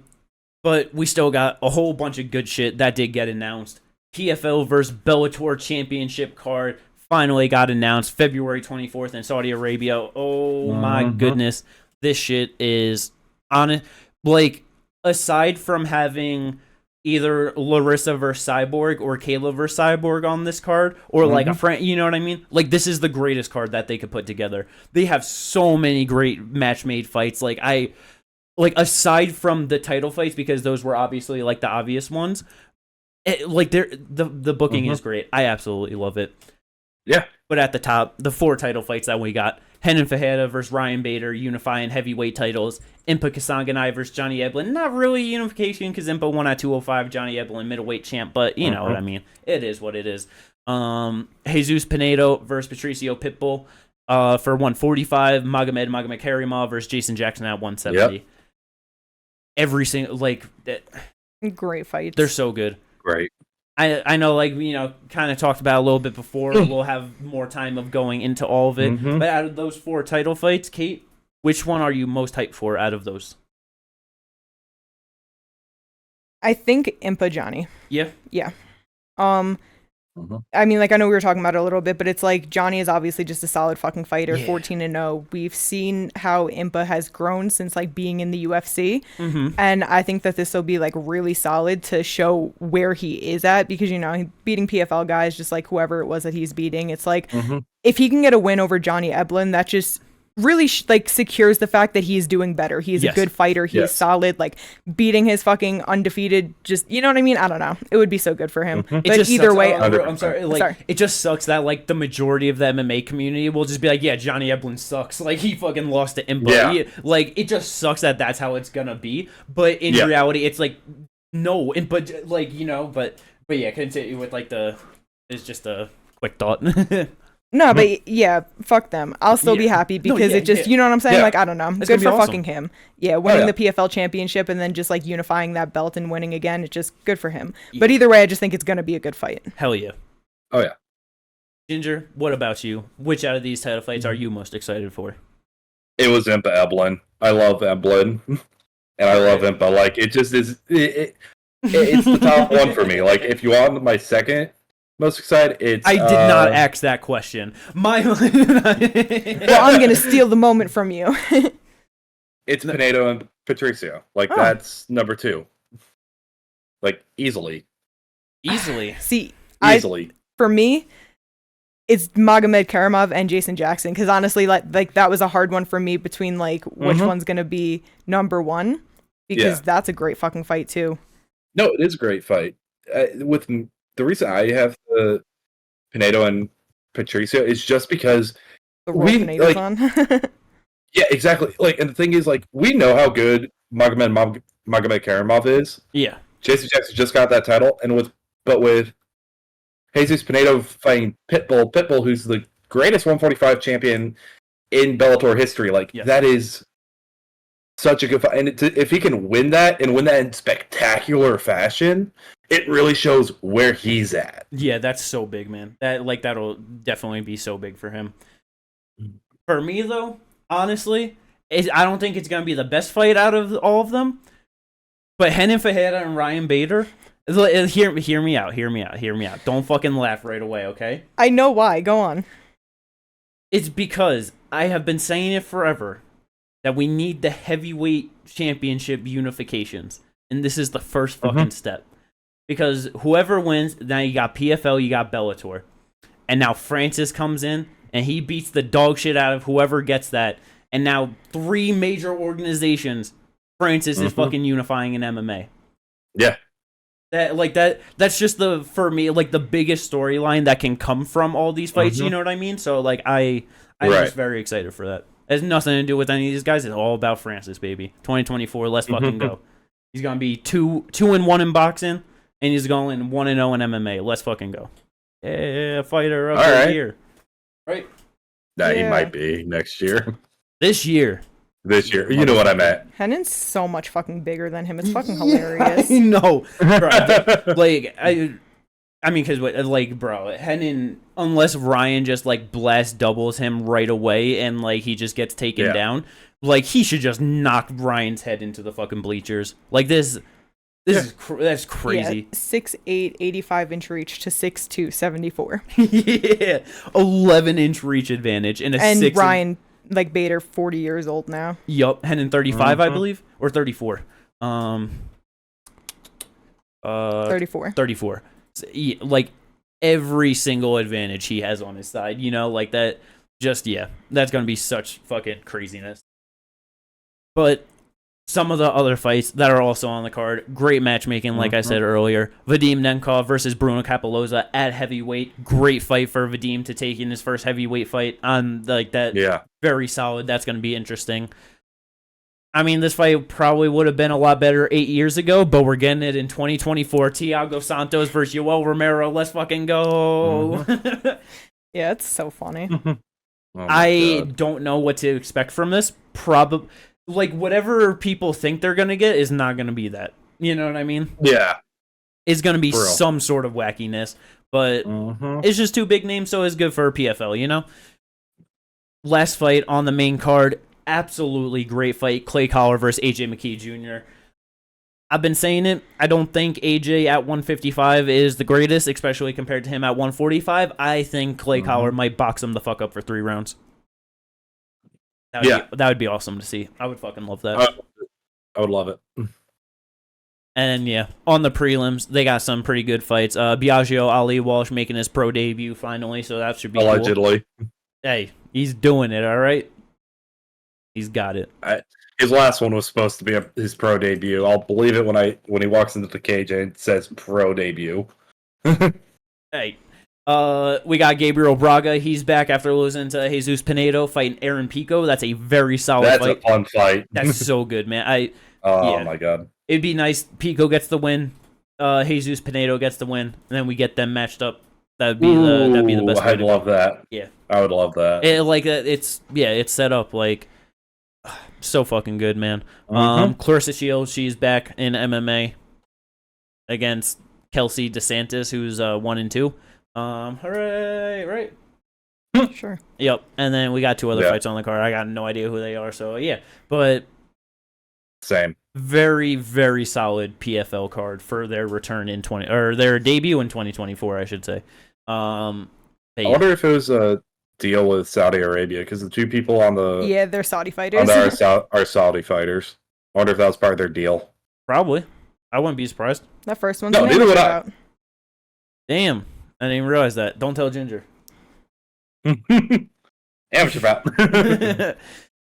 A: But we still got a whole bunch of good shit that did get announced. PFL versus Bellator championship card finally got announced February 24th in Saudi Arabia. Oh my goodness. This shit is honest. Like, aside from having either Larissa versus Cyborg or Kayla versus Cyborg on this card, or like a friend, you know what I mean? Like, this is the greatest card that they could put together. They have so many great match-made fights. Like, aside from the title fights, because those were obviously like the obvious ones, the booking is great. I absolutely love it.
C: Yeah.
A: But at the top, the 4 title fights that we got: Renan Fajeda versus Ryan Bader, unifying heavyweight titles. Impa Kasanganay versus Johnny Eblen. Not really unification, because Impa won at 205, Johnny Eblen middleweight champ, but you know what I mean. It is what it is. Jesus Pinedo versus Patricio Pitbull for 145. Magomed Karimov versus Jason Jackson at 170. Yep. Every single, like,
B: great fights.
A: They're so good.
C: Great.
A: I know, like, you know, kind of talked about a little bit before. We'll have more time of going into all of it. But out of those 4 title fights, Kate, which one are you most hyped for out of those?
B: I think Impa Johnny.
A: Yeah?
B: Yeah. I mean, like, I know we were talking about it a little bit, but it's like Johnny is obviously just a solid fucking fighter, 14-0. We've seen how Impa has grown since, like, being in the UFC, and I think that this will be, like, really solid to show where he is at, because, you know, beating PFL guys, just like whoever it was that he's beating, it's like, if he can get a win over Johnny Eblen, that just really like secures the fact that he's doing better. He's a good fighter. He's solid, like beating his fucking undefeated, just, you know what I mean? I don't know. It would be so good for him. But either way,
A: I'm sorry. Like, it just sucks that, like, the majority of the MMA community will just be like, yeah, Johnny Eblen sucks. Like, he fucking lost to Impa. Like, it just sucks that that's how it's gonna be. But in reality, it's like, no. But, like, you know, but yeah, continue with, like, it's just a quick thought.
B: No, but yeah, fuck them. I'll still be happy because it just, you know what I'm saying? Yeah. Like, I don't know. It's good for awesome. Fucking him. Yeah, winning the PFL championship and then just, like, unifying that belt and winning again, it's just good for him. Yeah. But either way, I just think it's going to be a good fight.
A: Hell yeah.
C: Oh, yeah.
A: Ginger, what about you? Which out of these title fights are you most excited for?
C: It was Impa Eblen. I love Eblen. And I love Impa. Like, it just is... It's the top one for me. Like, if you want my second... most excited, it's...
A: I did not ask that question. Well,
B: I'm going to steal the moment from you.
C: It's Pinedo and Patricio. Like, that's number 2. Like, easily.
B: See,
C: easily.
B: For me, it's Magomed Karimov and Jason Jackson. Because honestly, like that was a hard one for me between, like, which one's going to be number 1. Because that's a great fucking fight, too.
C: No, it is a great fight. With I have the Pinedo and Patricio is just because
B: The Pinedo's on.
C: Yeah, exactly. Like, and the thing is, like, we know how good Magomed Karimov is.
A: Yeah.
C: Jason Jackson just got that title, and with Jesus Pinedo fighting Pitbull, who's the greatest 145 champion in Bellator history, like, that is such a good fight. And if he can win that, and win that in spectacular fashion, it really shows where he's at.
A: Yeah, that's so big, man. That'll definitely be so big for him. For me, though, honestly, I don't think it's going to be the best fight out of all of them. But Renan Ferreira and Ryan Bader, hear me out. Don't fucking laugh right away, okay?
B: I know why. Go on.
A: It's because I have been saying it forever that we need the heavyweight championship unifications. And this is the first fucking step. Because whoever wins, now you got PFL, you got Bellator. And now Francis comes in, and he beats the dog shit out of whoever gets that. And now 3 major organizations, Francis is fucking unifying in MMA.
C: Yeah.
A: That's just for me, like, the biggest storyline that can come from all these fights, you know what I mean? So, like, I'm just very excited for that. It has nothing to do with any of these guys. It's all about Francis, baby. 2024, let's fucking go. He's going to be 2-1 in boxing, and he's going 1-0 in MMA. Let's fucking go. Yeah, fighter of the year. Right?
C: Nah, he might be next year.
A: This year.
C: You know what I meant.
B: Henan's so much fucking bigger than him. It's fucking hilarious.
A: I know. I mean, because, like, bro, Renan, unless Ryan just, like, blast doubles him right away and, like, he just gets taken down, like, he should just knock Ryan's head into the fucking bleachers. Like, that's crazy.
B: Yeah, 6'8", 85-inch reach to 6'2", 74.
A: Yeah. 11-inch reach advantage. And
B: Ryan, like, Bader, 40 years old now.
A: Yup. Renan 35, I believe. Or 34.
B: 34.
A: 34. Like, every single advantage he has on his side, you know, like that. Just, that's gonna be such fucking craziness. But some of the other fights that are also on the card, great matchmaking, like I said earlier. Vadim Nemkov versus Bruno Capoloza at heavyweight. Great fight for Vadim to take in his first heavyweight fight on, like, that. Yeah. Very solid. That's gonna be interesting. I mean, this fight probably would have been a lot better 8 years ago, but we're getting it in 2024. Thiago Santos versus Yoel Romero. Let's fucking go.
B: Yeah, it's so funny.
A: I don't know what to expect from this. Probably, like, whatever people think they're going to get is not going to be that. You know what I mean?
C: Yeah.
A: It's going to be some sort of wackiness, but it's just 2 big names, so it's good for PFL, you know? Last fight on the main card. Absolutely great fight. Clay Collard versus AJ McKee Jr. I've been saying it. I don't think AJ at 155 is the greatest, especially compared to him at 145. I think Clay Collard might box him the fuck up for 3 rounds. That would be awesome to see. I would fucking love that.
C: I would love it.
A: And on the prelims, they got some pretty good fights. Biagio Ali Walsh making his pro debut finally, so that should be
C: allegedly.
A: Cool. Hey, he's doing it, all right? He's got it.
C: His last one was supposed to be his pro debut. I'll believe it when he walks into the cage and it says pro debut.
A: Hey, we got Gabriel Braga. He's back after losing to Jesus Pinedo, fighting Aaron Pico. That's a very solid fight.
C: That's a fun fight.
A: That's so good, man.
C: Oh my god.
A: It'd be nice. Pico gets the win. Jesus Pinedo gets the win, and then we get them matched up. That'd be the best.
C: I'd love that.
A: Yeah,
C: I would love that.
A: It's set up like so fucking good, man. Clarissa Shields, she's back in MMA against Kelsey DeSantis, who's 1-2. Hooray! Right?
B: Sure.
A: Yep. And then we got 2 other fights on the card. I got no idea who they are, so but
C: same.
A: Very, very solid PFL card for their return in their debut in 2024, I should say. I
C: wonder if it was a deal with Saudi Arabia, because the 2 people on the
B: they're Saudi fighters.
C: Are Saudi fighters. I wonder if that was part of their deal.
A: Probably. I wouldn't be surprised.
B: That first one's
C: neither would I.
A: Damn, I didn't even realize that. Don't tell Ginger.
C: Amateur bout.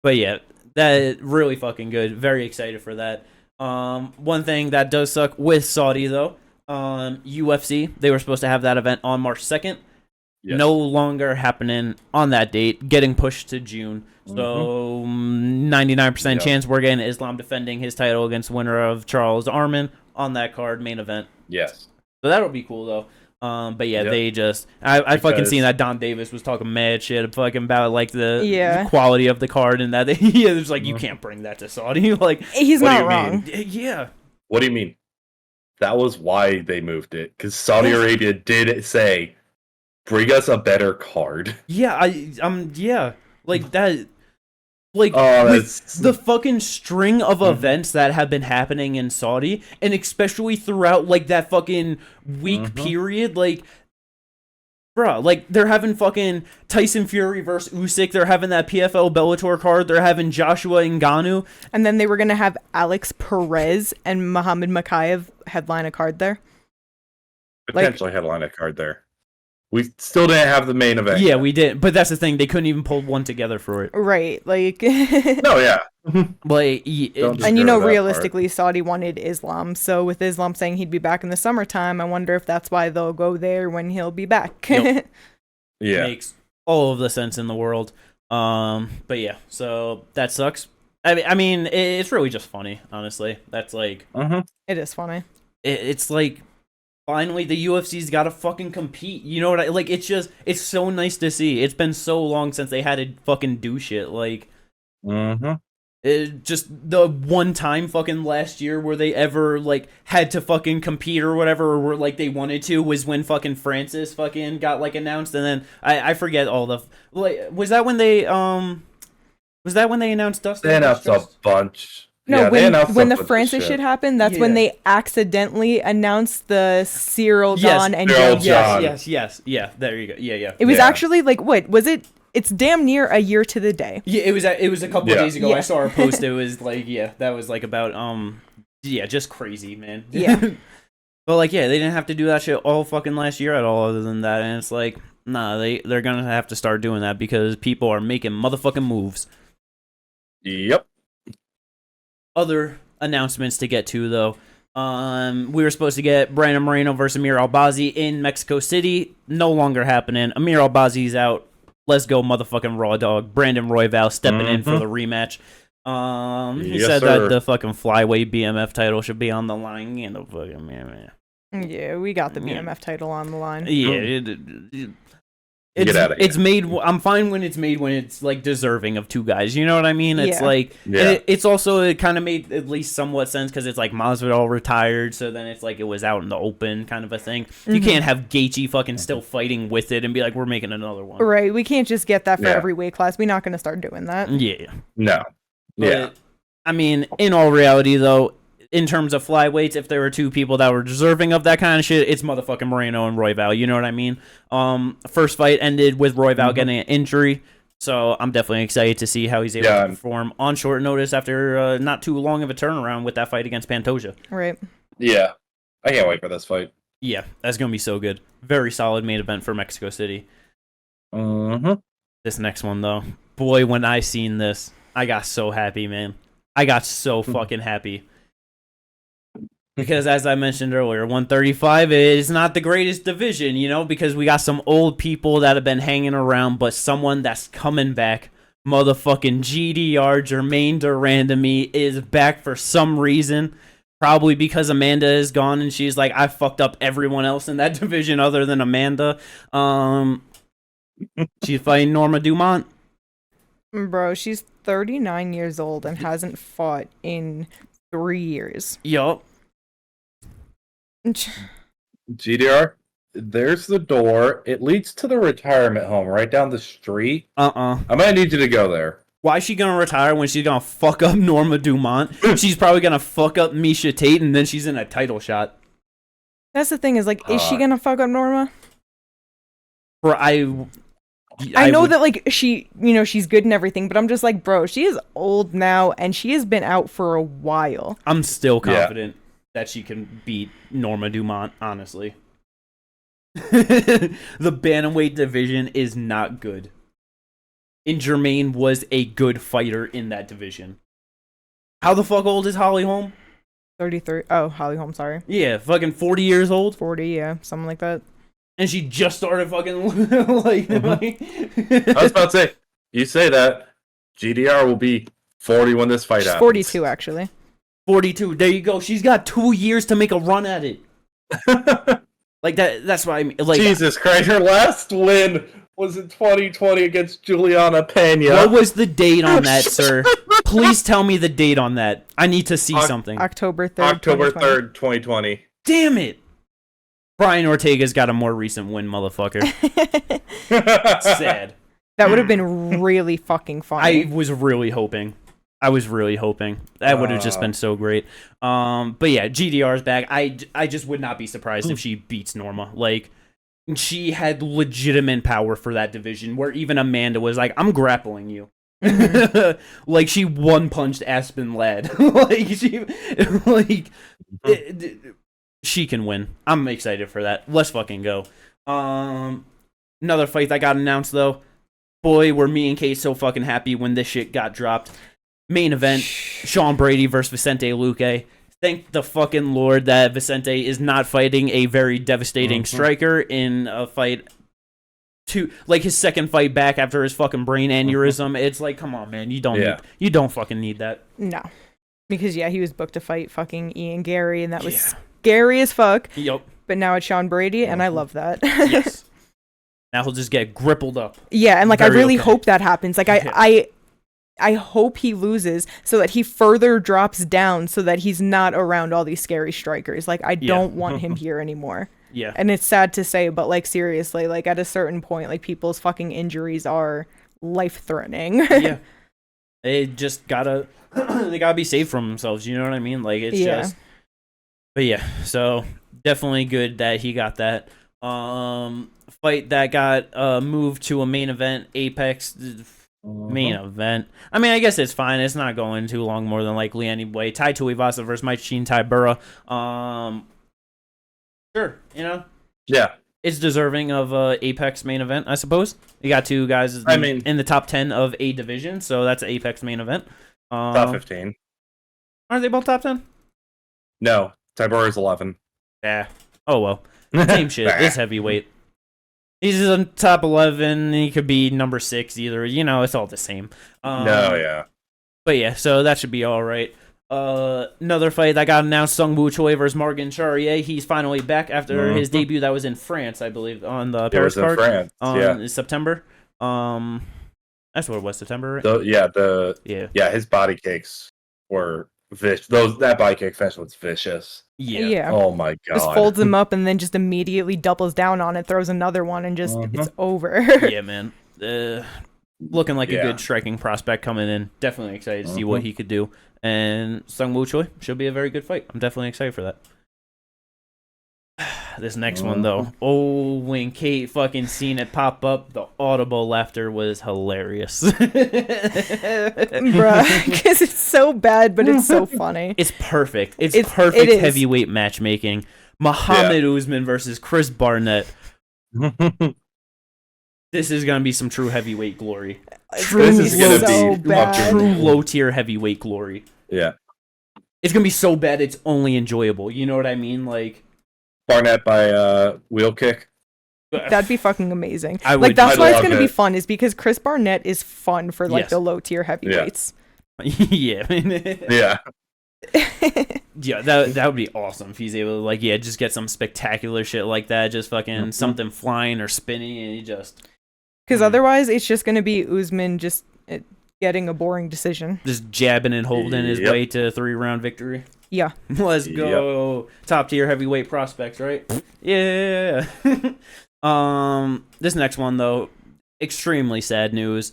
A: But that really fucking good. Very excited for that. One thing that does suck with Saudi though, UFC, they were supposed to have that event on March 2nd.
C: Yes.
A: No longer happening on that date, getting pushed to June. So 99% chance we're getting Islam defending his title against the winner of Charles Arman on that card, main event.
C: Yes.
A: So that'll be cool, though. But yeah, they just... I fucking seen that Don Davis was talking mad shit fucking about, like, the quality of the card and that. Yeah, it's like, you can't bring that to Saudi. Like,
B: he's not wrong.
A: Yeah.
C: What do you mean? That was why they moved it. Because Saudi Arabia did say, bring us a better card.
A: Yeah, yeah. Like, that... Like, with the fucking string of events that have been happening in Saudi, and especially throughout, like, that fucking week period, like, bruh, like, they're having fucking Tyson Fury versus Usyk, they're having that PFL Bellator card, they're having Joshua Ngannou.
B: And then they were going to have Alex Perez and Muhammad Makayev headline a card there.
C: Potentially headline a card there. We still didn't have the main event.
A: Yeah, we did. But that's the thing. They couldn't even pull one together for it.
B: Right. Like...
C: No, yeah.
A: Like,
B: and you know, realistically, Saudi wanted Islam. So with Islam saying he'd be back in the summertime, I wonder if that's why they'll go there when he'll be back.
A: Yep.
C: Yeah.
A: Makes all of the sense in the world. But yeah, so that sucks. I mean, it's really just funny, honestly. That's like...
B: It is funny.
A: It's like... Finally, the UFC's got to fucking compete. You know what I... Like, it's just... It's so nice to see. It's been so long since they had to fucking do shit. Like... Just the one time fucking last year where they ever, like, had to fucking compete or whatever, or were, like, they wanted to, was when fucking Francis fucking got, like, announced. And then... I forget all the... Like, was that when they announced Dustin?
C: They announced a bunch...
B: No, when the Francis shit happened, that's when they accidentally announced the Cyril John and Joe.
A: Yes. Yeah, there you go. Yeah.
B: It was actually like, what was it? It's damn near a year to the day.
A: Yeah, it was a couple of days ago. I saw a post. It was like, that was like about just crazy, man.
B: Yeah.
A: But like, they didn't have to do that shit all fucking last year at all. Other than that, and it's like, nah, they're gonna have to start doing that because people are making motherfucking moves.
C: Yep.
A: Other announcements to get to, though. We were supposed to get Brandon Moreno versus Amir Albazi in Mexico City. No longer happening. Amir Albazi's out. Let's go, motherfucking Raw Dog. Brandon Royval stepping in for the rematch. He said that the fucking flyweight BMF title should be on the line. You know, fucking man.
B: Yeah, we got the BMF title on the line.
A: Yeah,
C: Get out of here.
A: It's made. I'm fine when it's made when it's like deserving of two guys. You know what I mean? It's like it's also it kind of made at least somewhat sense because it's like Masvidal retired, so then it's like it was out in the open kind of a thing. You can't have Gaethje fucking still fighting with it and be like we're making another one.
B: Right? We can't just get that for every weight class. We're not going to start doing that.
A: Yeah.
C: No.
A: But, I mean, in all reality, though. In terms of flyweights, if there were two people that were deserving of that kind of shit, it's motherfucking Moreno and Royval. You know what I mean? First fight ended with Royval getting an injury, so I'm definitely excited to see how he's able to perform on short notice after not too long of a turnaround with that fight against Pantoja.
B: Right.
C: Yeah. I can't wait for this fight.
A: Yeah, that's going to be so good. Very solid main event for Mexico City. This next one, though. Boy, when I seen this, I got so happy, man. I got so fucking happy. Because as I mentioned earlier, 135 is not the greatest division, you know, because we got some old people that have been hanging around, but someone that's coming back, motherfucking GDR, Jermaine Durandamy, is back for some reason. Probably because Amanda is gone and she's like, I fucked up everyone else in that division other than Amanda. She's fighting Norma Dumont.
B: Bro, she's 39 years old and hasn't fought in 3 years.
A: Yup.
C: GDR, there's the door. It leads to the retirement home right down the street. I might need you to go there.
A: Why is she gonna retire when she's gonna fuck up Norma Dumont? She's probably gonna fuck up Miesha Tate and then she's in a title shot.
B: That's the thing is, like, is she gonna fuck up Norma?
A: I
B: know that, like, she, you know, she's good and everything, but I'm just like, bro, she is old now and she has been out for a while.
A: I'm still confident that she can beat Norma Dumont, honestly. The bantamweight division is not good. And Jermaine was a good fighter in that division. How the fuck old is Holly Holm?
B: 33. Oh, Holly Holm, sorry.
A: Yeah, fucking 40 years old.
B: 40, yeah, something like that.
A: And she just started fucking like.
C: I was about to say, you say that GDR will be 40 when this fight happens.
B: 42 actually.
A: 42. There you go. She's got 2 years to make a run at it. Like that. That's what I mean. Like
C: Jesus Christ, her last win was in 2020 against Juliana Pena.
A: What was the date on that, sir? Please tell me the date on that. I need to see something.
B: October 3rd.
C: October 3rd, 2020.
A: Damn it. Brian Ortega's got a more recent win, motherfucker. Sad.
B: That would have been really fucking funny.
A: I was really hoping. That would have just been so great. But yeah, GDR's back. I just would not be surprised if she beats Norma. Like, she had legitimate power for that division, where even Amanda was like, I'm grappling you. Like, she one-punched Aspen Ladd. She can win. I'm excited for that. Let's fucking go. Another fight that got announced, though. Boy, were me and Kate so fucking happy when this shit got dropped. Main event, Sean Brady versus Vicente Luque. Thank the fucking Lord that Vicente is not fighting a very devastating striker in a fight like his second fight back after his fucking brain aneurysm. It's like, come on, man, you don't fucking need that.
B: No. Because he was booked to fight fucking Ian Gary, and that was scary as fuck.
A: Yep.
B: But now it's Sean Brady, and I love that.
A: Yes. Now he'll just get grappled up.
B: Yeah, and like I really hope that happens. Like I hope he loses so that he further drops down so that he's not around all these scary strikers. Like, I don't want him here anymore.
A: Yeah.
B: And it's sad to say, but like, seriously, like at a certain point, like people's fucking injuries are life-threatening.
A: Yeah. They just gotta be saved from themselves, you know what I mean? Like, it's just... But yeah, so definitely good that he got that. Fight that got moved to a main event, Apex... Main event. I mean, I guess it's fine. It's not going too long, more than likely anyway. Tai Tuivasa versus Marcin Tybura. Sure, you know.
C: Yeah,
A: it's deserving of Apex main event, I suppose. You got two guys in the top 10 of a division, so that's an Apex main event.
C: Top 15.
A: Aren't they both top 10?
C: No, Tybura's 11.
A: Yeah. Oh well. Same shit. It's heavyweight. He's in top 11. He could be number 6 either. You know, it's all the same. But yeah, so that should be all right. Another fight that got announced: Sung Woo Choi versus Morgan Charrier. He's finally back after his debut that was in France, I believe, on the Paris card.
C: France,
A: in September. That's what it was, September, right?
C: His body kicks were vicious. That body kick fest was vicious.
B: Yeah.
C: Oh my god.
B: Just folds him up and then just immediately doubles down on it, throws another one, and just it's over.
A: Yeah, man. Looking like a good striking prospect coming in. Definitely excited to see what he could do. And Sung Woo Choi should be a very good fight. I'm definitely excited for that. This next one, though. Oh, when Kate fucking seen it pop up, the audible laughter was hilarious.
B: Bruh, because it's so bad, but it's so funny.
A: It's perfect. It's perfect heavyweight matchmaking. Muhammad Usman versus Chris Barnett. This is going to be some true heavyweight glory. True low-tier heavyweight glory.
C: Yeah.
A: It's going to be so bad, it's only enjoyable. You know what I mean? Like...
C: Barnett by wheel kick.
B: That'd be fucking amazing. That's why it's gonna be fun, is because Chris Barnett is fun for like the low tier heavyweights.
A: Yeah.
C: Yeah.
A: Yeah, that would be awesome if he's able to just get some spectacular shit like that, just fucking something flying or spinning, and he just...
B: Because otherwise it's just gonna be Usman just getting a boring decision.
A: Just jabbing and holding his way to a 3-round victory.
B: Yeah.
A: Let's go. Yep. Top tier heavyweight prospects, right? Yeah. This next one, though, extremely sad news.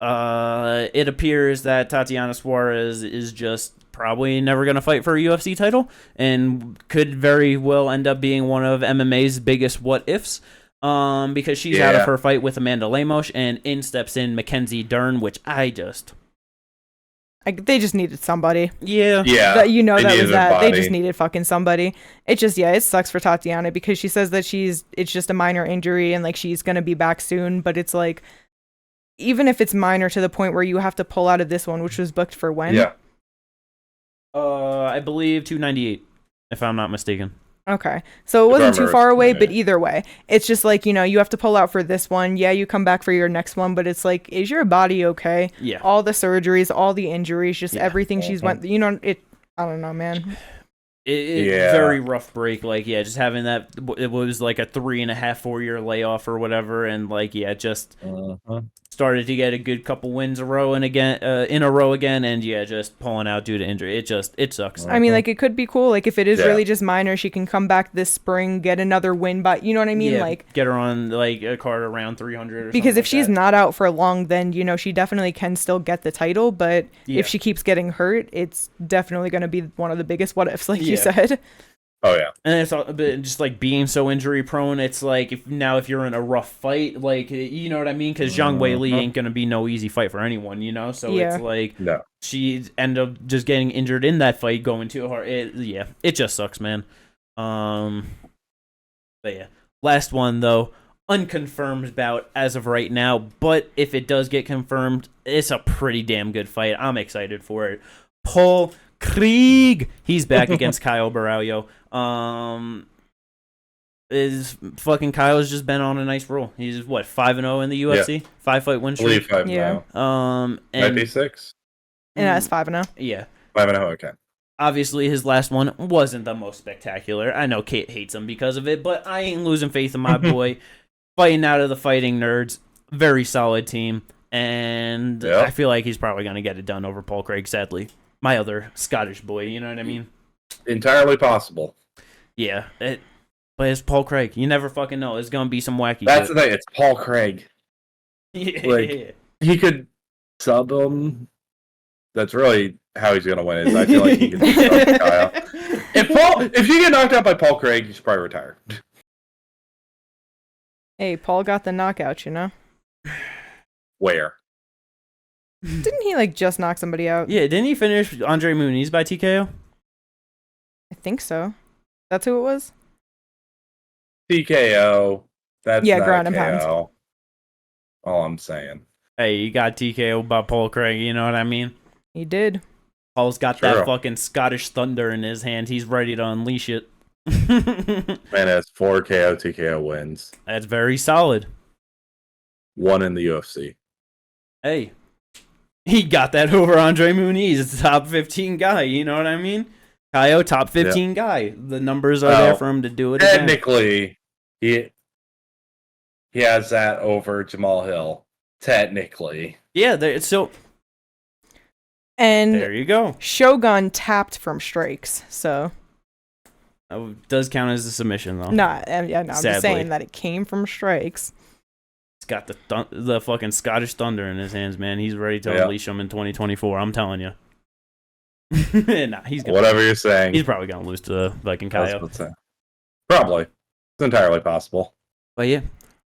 A: It appears that Tatiana Suarez is just probably never going to fight for a UFC title and could very well end up being one of MMA's biggest what-ifs. Because she's out of her fight with Amanda Lemos, and in steps in Mackenzie Dern, which
B: they just needed somebody.
A: Yeah.
B: That was that. They just needed fucking somebody. It just, it sucks for Tatiana because she says that it's just a minor injury and like she's going to be back soon. But it's like, even if it's minor to the point where you have to pull out of this one, which was booked for when?
C: Yeah.
A: I believe 298, if I'm not mistaken.
B: Okay. So it wasn't too far away, but either way, it's just like, you know, you have to pull out for this one. Yeah, you come back for your next one, but it's like, is your body okay?
A: Yeah.
B: All the surgeries, all the injuries, just everything she's went, you know, I don't know, man.
A: Very rough break. Like, yeah, just having that, it was like a 3.5, 4 year layoff or whatever. And like, yeah, just started to get a good couple wins in a row again. And yeah, just pulling out due to injury. It sucks.
B: I mean, like, it could be cool. Like, if it is really just minor, she can come back this spring, get another win, but you know what I mean? Like,
A: get her on like a card around 300 or
B: because if
A: like
B: she's
A: that.
B: not out for long, then, you know, she definitely can still get the title. But if she keeps getting hurt, it's definitely going to be one of the biggest what ifs, like you said.
C: Oh yeah,
A: and it's just like being so injury prone. It's like if you're in a rough fight, like, you know what I mean? Because Zhang Weili ain't gonna be no easy fight for anyone, you know. So it's like she ended up just getting injured in that fight, going too hard. It just sucks, man. But yeah, last one though, unconfirmed bout as of right now. But if it does get confirmed, it's a pretty damn good fight. I'm excited for it. Paul Craig, he's back against Barriault. Is fucking Kyle's just been on a nice roll. He's what, 5-0 in the UFC, 5-fight win streak.
C: 5-0.
A: And
C: might be 6.
B: And that's 5-0.
A: Yeah,
C: 5-0. Okay.
A: Obviously, his last one wasn't the most spectacular. I know Kate hates him because of it, but I ain't losing faith in my boy. Fighting out of the Fighting Nerds, very solid team, and I feel like he's probably gonna get it done over Paul Craig. Sadly, my other Scottish boy, you know what I mean?
C: Entirely possible.
A: Yeah, but it's Paul Craig. You never fucking know. It's gonna be some wacky.
C: That's the thing. It's Paul Craig.
A: Yeah.
C: Like, he could sub him. That's really how he's gonna win. Is I feel like he can sub Kyle. If you get knocked out by Paul Craig, you should probably retire.
B: Hey, Paul got the knockout, you know.
C: Where?
B: Didn't he like just knock somebody out?
A: Yeah, didn't he finish Andre Muniz by TKO?
B: I think so. That's who it was?
C: TKO. That's not
B: ground and
C: KO.
B: pound.
C: All I'm saying.
A: Hey, you got TKO by Paul Craig, you know what I mean?
B: He did.
A: Paul's got that fucking Scottish thunder in his hand. He's ready to unleash it.
C: Man has 4 KO TKO wins.
A: That's very solid.
C: 1 in the UFC.
A: Hey, he got that over Andre Muniz. It's a top 15 guy, you know what I mean? Kaio, top 15 guy. The numbers are there for him to do it
C: technically, again. He has that over Jamal Hill. Technically.
A: Yeah,
B: and
A: there you go.
B: Shogun tapped from strikes, so
A: that does count as a submission, though.
B: I'm just saying that it came from strikes.
A: He's got the fucking Scottish thunder in his hands, man. He's ready to unleash him in 2024. I'm telling you. He's gonna,
C: whatever you're saying.
A: He's probably gonna lose to fucking Kaio.
C: Probably. It's entirely possible.
A: But yeah,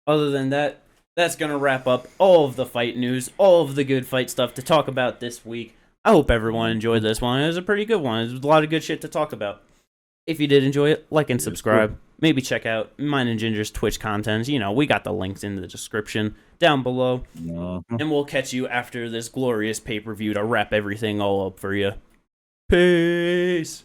A: other than that, that's gonna wrap up all of the fight news, all of the good fight stuff to talk about this week. I hope everyone enjoyed this one. It was a pretty good one. There's a lot of good shit to talk about. If you did enjoy it, like and subscribe. Maybe check out mine and Ginger's Twitch content. You know, we got the links in the description down below. And we'll catch you after this glorious pay-per-view to wrap everything all up for you. Peace.